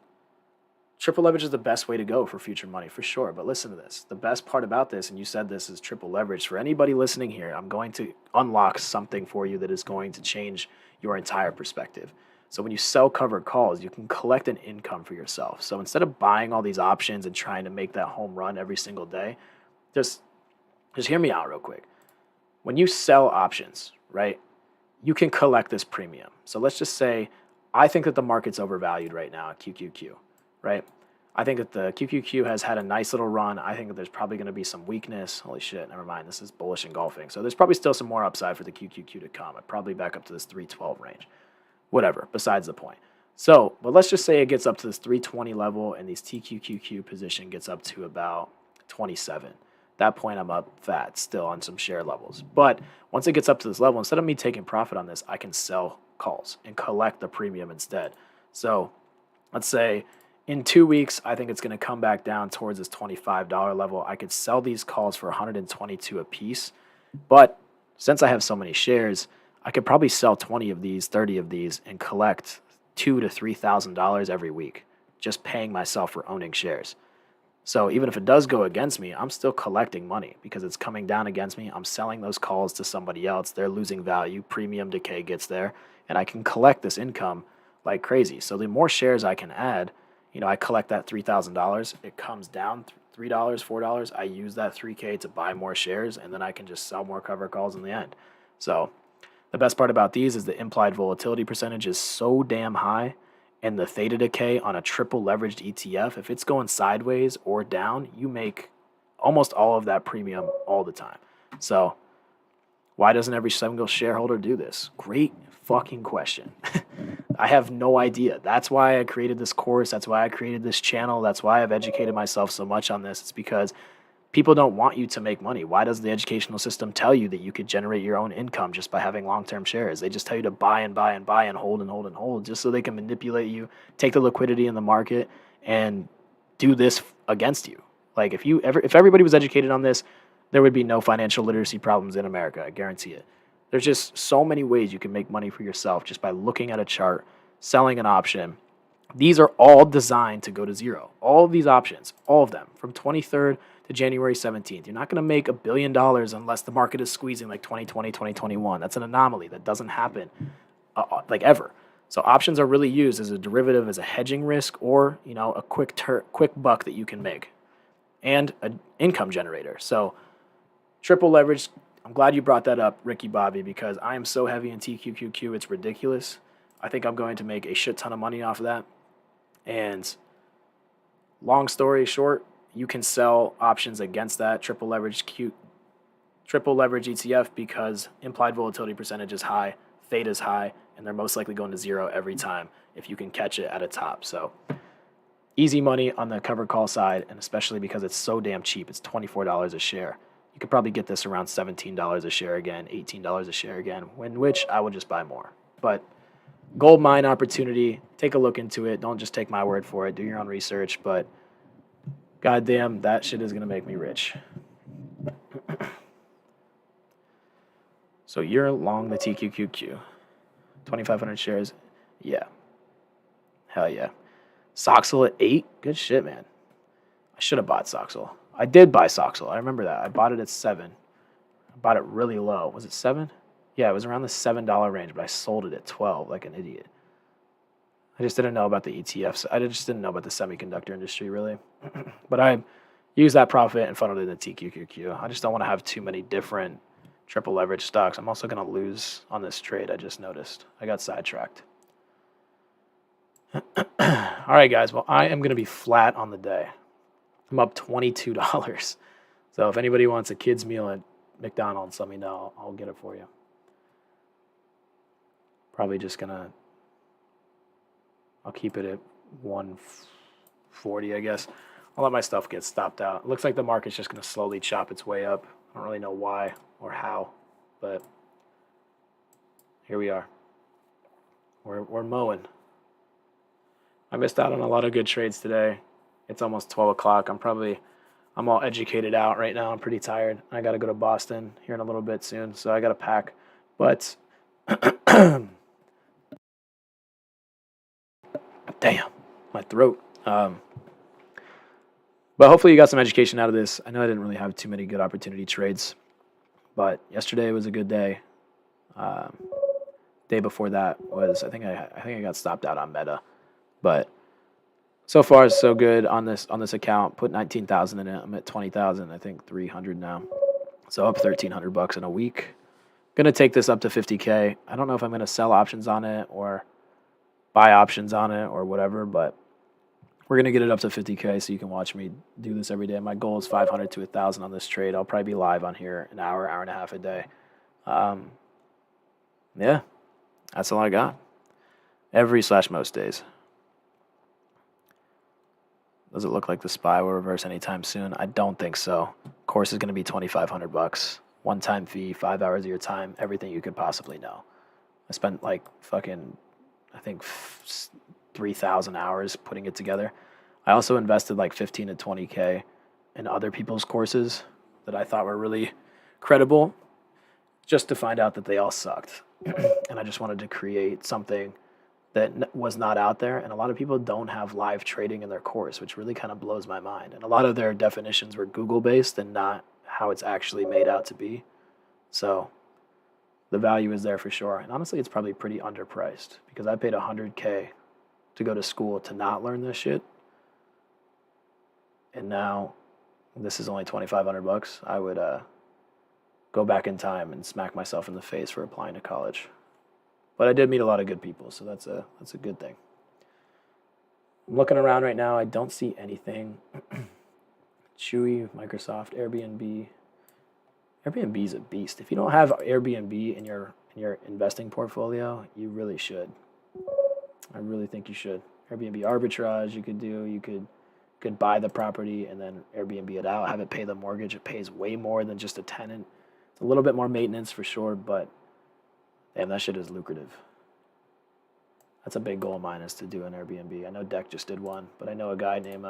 Speaker 2: triple leverage is the best way to go for future money, for sure. But listen to this. The best part about this, and you said this is triple leverage, for anybody listening here, I'm going to unlock something for you that is going to change your entire perspective. So when you sell covered calls, you can collect an income for yourself. So instead of buying all these options and trying to make that home run every single day, just hear me out real quick. When you sell options, right, you can collect this premium. So let's just say I think that the market's overvalued right now at QQQ. Right? I think that the QQQ has had a nice little run. I think that there's probably going to be some weakness. Holy shit, never mind. This is bullish engulfing. So there's probably still some more upside for the QQQ to come. I'd probably back up to this 312 range. Whatever, besides the point. So, but let's just say it gets up to this 320 level and these TQQQ position gets up to about 27. At that point, I'm up fat still on some share levels. But once it gets up to this level, instead of me taking profit on this, I can sell calls and collect the premium instead. So let's say in 2 weeks, I think it's going to come back down towards this $25 level. I could sell these calls for $122 a piece. But since I have so many shares, I could probably sell 20 of these, 30 of these, and collect $2,000 to $3,000 every week, just paying myself for owning shares. So even if it does go against me, I'm still collecting money because it's coming down against me. I'm selling those calls to somebody else. They're losing value. Premium decay gets there, and I can collect this income like crazy. So the more shares I can add, I collect that $3,000. It comes down $3, $4. I use that $3K to buy more shares, and then I can just sell more cover calls in the end. So the best part about these is the implied volatility percentage is so damn high, and the theta decay on a triple leveraged ETF, if it's going sideways or down, you make almost all of that premium all the time. So why doesn't every single shareholder do this? Great fucking question. I have no idea. That's why I created this course. That's why I created this channel. That's why I've educated myself so much on this. It's because people don't want you to make money. Why does the educational system tell you that you could generate your own income just by having long-term shares? They just tell you to buy and buy and buy and hold and hold and hold just so they can manipulate you, take the liquidity in the market, and do this against you. Like if everybody was educated on this, there would be no financial literacy problems in America. I guarantee it. There's just so many ways you can make money for yourself just by looking at a chart, selling an option. These are all designed to go to zero. All of these options, all of them, from 23rd to January 17th. You're not going to make $1 billion unless the market is squeezing like 2020, 2021. That's an anomaly. That doesn't happen like ever. So options are really used as a derivative, as a hedging risk, or a quick buck that you can make, and an income generator. So triple leverage. I'm glad you brought that up, Ricky Bobby, because I am so heavy in TQQQ, it's ridiculous. I think I'm going to make a shit ton of money off of that. And long story short, you can sell options against that triple leverage ETF because implied volatility percentage is high, theta is high, and they're most likely going to zero every time if you can catch it at a top. So easy money on the covered call side, and especially because it's so damn cheap. It's $24 a share. You could probably get this around $17 a share again, $18 a share again, in which I would just buy more. But gold mine opportunity, take a look into it. Don't just take my word for it. Do your own research. But goddamn, that shit is going to make me rich. So you're long the TQQQ. 2,500 shares. Yeah. Hell yeah. Soxel at 8? Good shit, man. I should have bought Soxel. I did buy Soxel. I remember that. I bought it at 7. I bought it really low. Was it 7? Yeah, it was around the $7 range, but I sold it at 12 like an idiot. I just didn't know about the ETFs. I just didn't know about the semiconductor industry, really. But I used that profit and funneled it into TQQQ. I just don't want to have too many different triple leverage stocks. I'm also going to lose on this trade. I just noticed. I got sidetracked. All right, guys. Well, I am going to be flat on the day. I'm up $22. So if anybody wants a kid's meal at McDonald's, let me know. I'll get it for you. Probably just going to, I'll keep it at 140, I guess. I'll let my stuff get stopped out. It looks like the market's just going to slowly chop its way up. I don't really know why or how, but here we are. We're mowing. I missed out on a lot of good trades today. It's almost 12 o'clock. I'm all educated out right now. I'm pretty tired. I got to go to Boston here in a little bit soon, so I got to pack. But damn, my throat. But hopefully you got some education out of this. I know I didn't really have too many good opportunity trades, but yesterday was a good day. Day before that was I think I got stopped out on Meta, but so far so good on this account. Put 19,000 in it. I'm at 20,000. I think 300 now. So up $1,300 in a week. Gonna take this up to 50K. I don't know if I'm gonna sell options on it or buy options on it or whatever, but we're going to get it up to 50K so you can watch me do this every day. My goal is 500 to 1,000 on this trade. I'll probably be live on here an hour, hour and a half a day. Yeah, that's all I got. Most days. Does it look like the SPY will reverse anytime soon? I don't think so. Course is going to be $2,500. One-time fee, 5 hours of your time, everything you could possibly know. I spent like fucking, I think 3,000 hours putting it together. I also invested like 15 to 20K in other people's courses that I thought were really credible just to find out that they all sucked. And I just wanted to create something that was not out there. And a lot of people don't have live trading in their course, which really kind of blows my mind. And a lot of their definitions were Google based and not how it's actually made out to be. So the value is there for sure. And honestly, it's probably pretty underpriced because I paid 100K to go to school to not learn this shit. And now this is only $2,500. I would go back in time and smack myself in the face for applying to college. But I did meet a lot of good people, so that's a good thing. I'm looking around right now. I don't see anything. Chewy, Microsoft, Airbnb. Airbnb is a beast. If you don't have Airbnb in your investing portfolio, you really should. I really think you should. Airbnb arbitrage you could do. You could buy the property and then Airbnb it out, have it pay the mortgage. It pays way more than just a tenant. It's a little bit more maintenance for sure, but damn, that shit is lucrative. That's a big goal of mine is to do an Airbnb. I know Deck just did one, but I know a guy named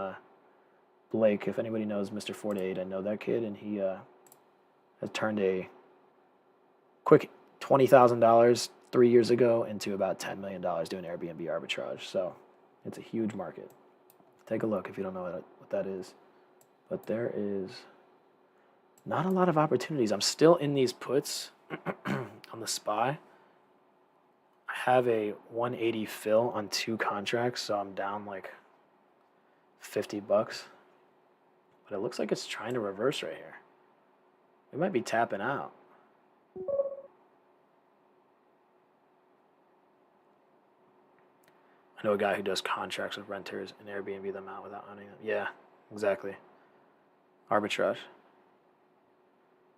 Speaker 2: Blake. If anybody knows Mr. 48, I know that kid, and he has turned a quick $20,000 3 years ago into about $10 million doing Airbnb arbitrage. So it's a huge market. Take a look if you don't know what that is. But there is not a lot of opportunities. I'm still in these puts on the SPY. I have a 180 fill on 2 contracts, so I'm down like $50. But it looks like it's trying to reverse right here. We might be tapping out. I know a guy who does contracts with renters and Airbnb them out without owning them. Yeah, exactly. Arbitrage.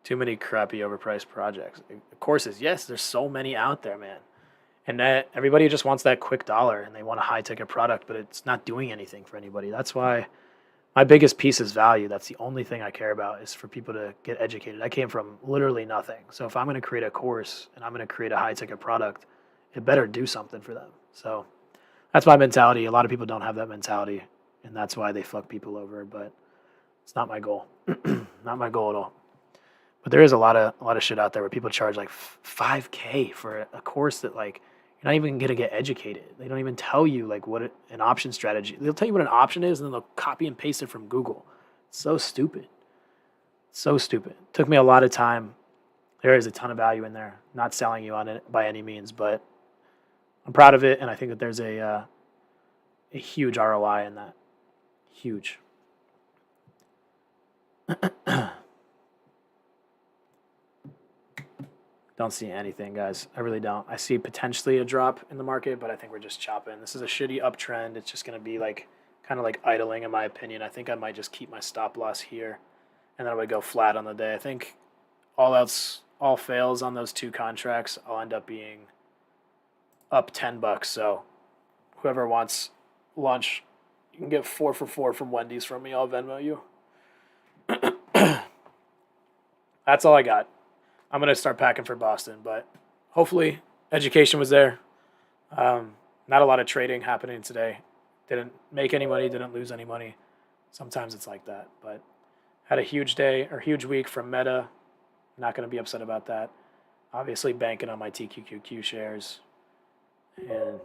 Speaker 2: Too many crappy overpriced projects. Courses, yes, there's so many out there, man. And that everybody just wants that quick dollar and they want a high ticket product, but it's not doing anything for anybody. That's why my biggest piece is value. That's the only thing I care about is for people to get educated. I came from literally nothing. So if I'm going to create a course and I'm going to create a high ticket product, it better do something for them. So that's my mentality. A lot of people don't have that mentality, and that's why they fuck people over. But it's not my goal. Not my goal at all. But there is a lot of shit out there where people charge like $5K for a course that like you're not even gonna get educated. They don't even tell you like what an option strategy. They'll tell you what an option is, and then they'll copy and paste it from Google. It's so stupid. So stupid. Took me a lot of time. There is a ton of value in there. Not selling you on it by any means, but I'm proud of it, and I think that there's a huge ROI in that. Huge. Don't see anything, guys. I really don't. I see potentially a drop in the market, but I think we're just chopping. This is a shitty uptrend. It's just going to be like kind of like idling, in my opinion. I think I might just keep my stop loss here, and then I would go flat on the day. I think all fails on those two contracts, I'll end up being up $10. So whoever wants lunch, you can get 4 for 4 from Wendy's from me. I'll Venmo you. That's all I got. I'm going to start packing for Boston, but hopefully education was there. Not a lot of trading happening today. Didn't make any money, didn't lose any money. Sometimes it's like that, but had a huge day or huge week from Meta. Not going to be upset about that. Obviously banking on my TQQQ shares. And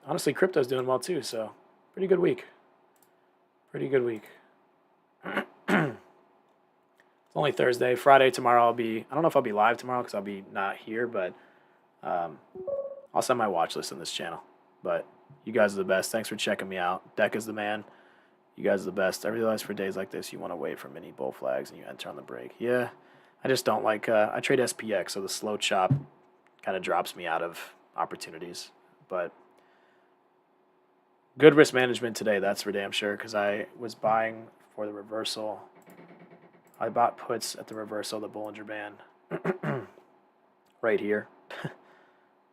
Speaker 2: honestly, crypto's doing well too, so pretty good week. Pretty good week. It's only Thursday. Friday, tomorrow I don't know if I'll be live tomorrow because I'll be not here, but I'll send my watch list on this channel. But you guys are the best. Thanks for checking me out. Deck is the man. You guys are the best. I realize for days like this, you want to wait for mini bull flags and you enter on the break. Yeah, I just don't like, I trade SPX, so the slow chop kind of drops me out of opportunities. But good risk management today, that's for damn sure, because I was buying for the reversal. I bought puts at the reversal of the Bollinger Band right here.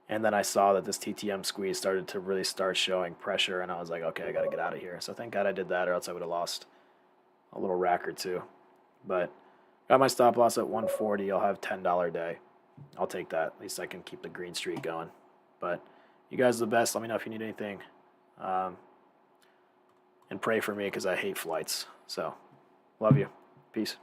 Speaker 2: And then I saw that this TTM squeeze started to really start showing pressure, and I was like, okay, I got to get out of here. So thank God I did that, or else I would have lost a little rack or two. But got my stop loss at 140. I'll have $10 day. I'll take that. At least I can keep the green streak going. But you guys are the best. Let me know if you need anything. And pray for me because I hate flights. So love you. Peace.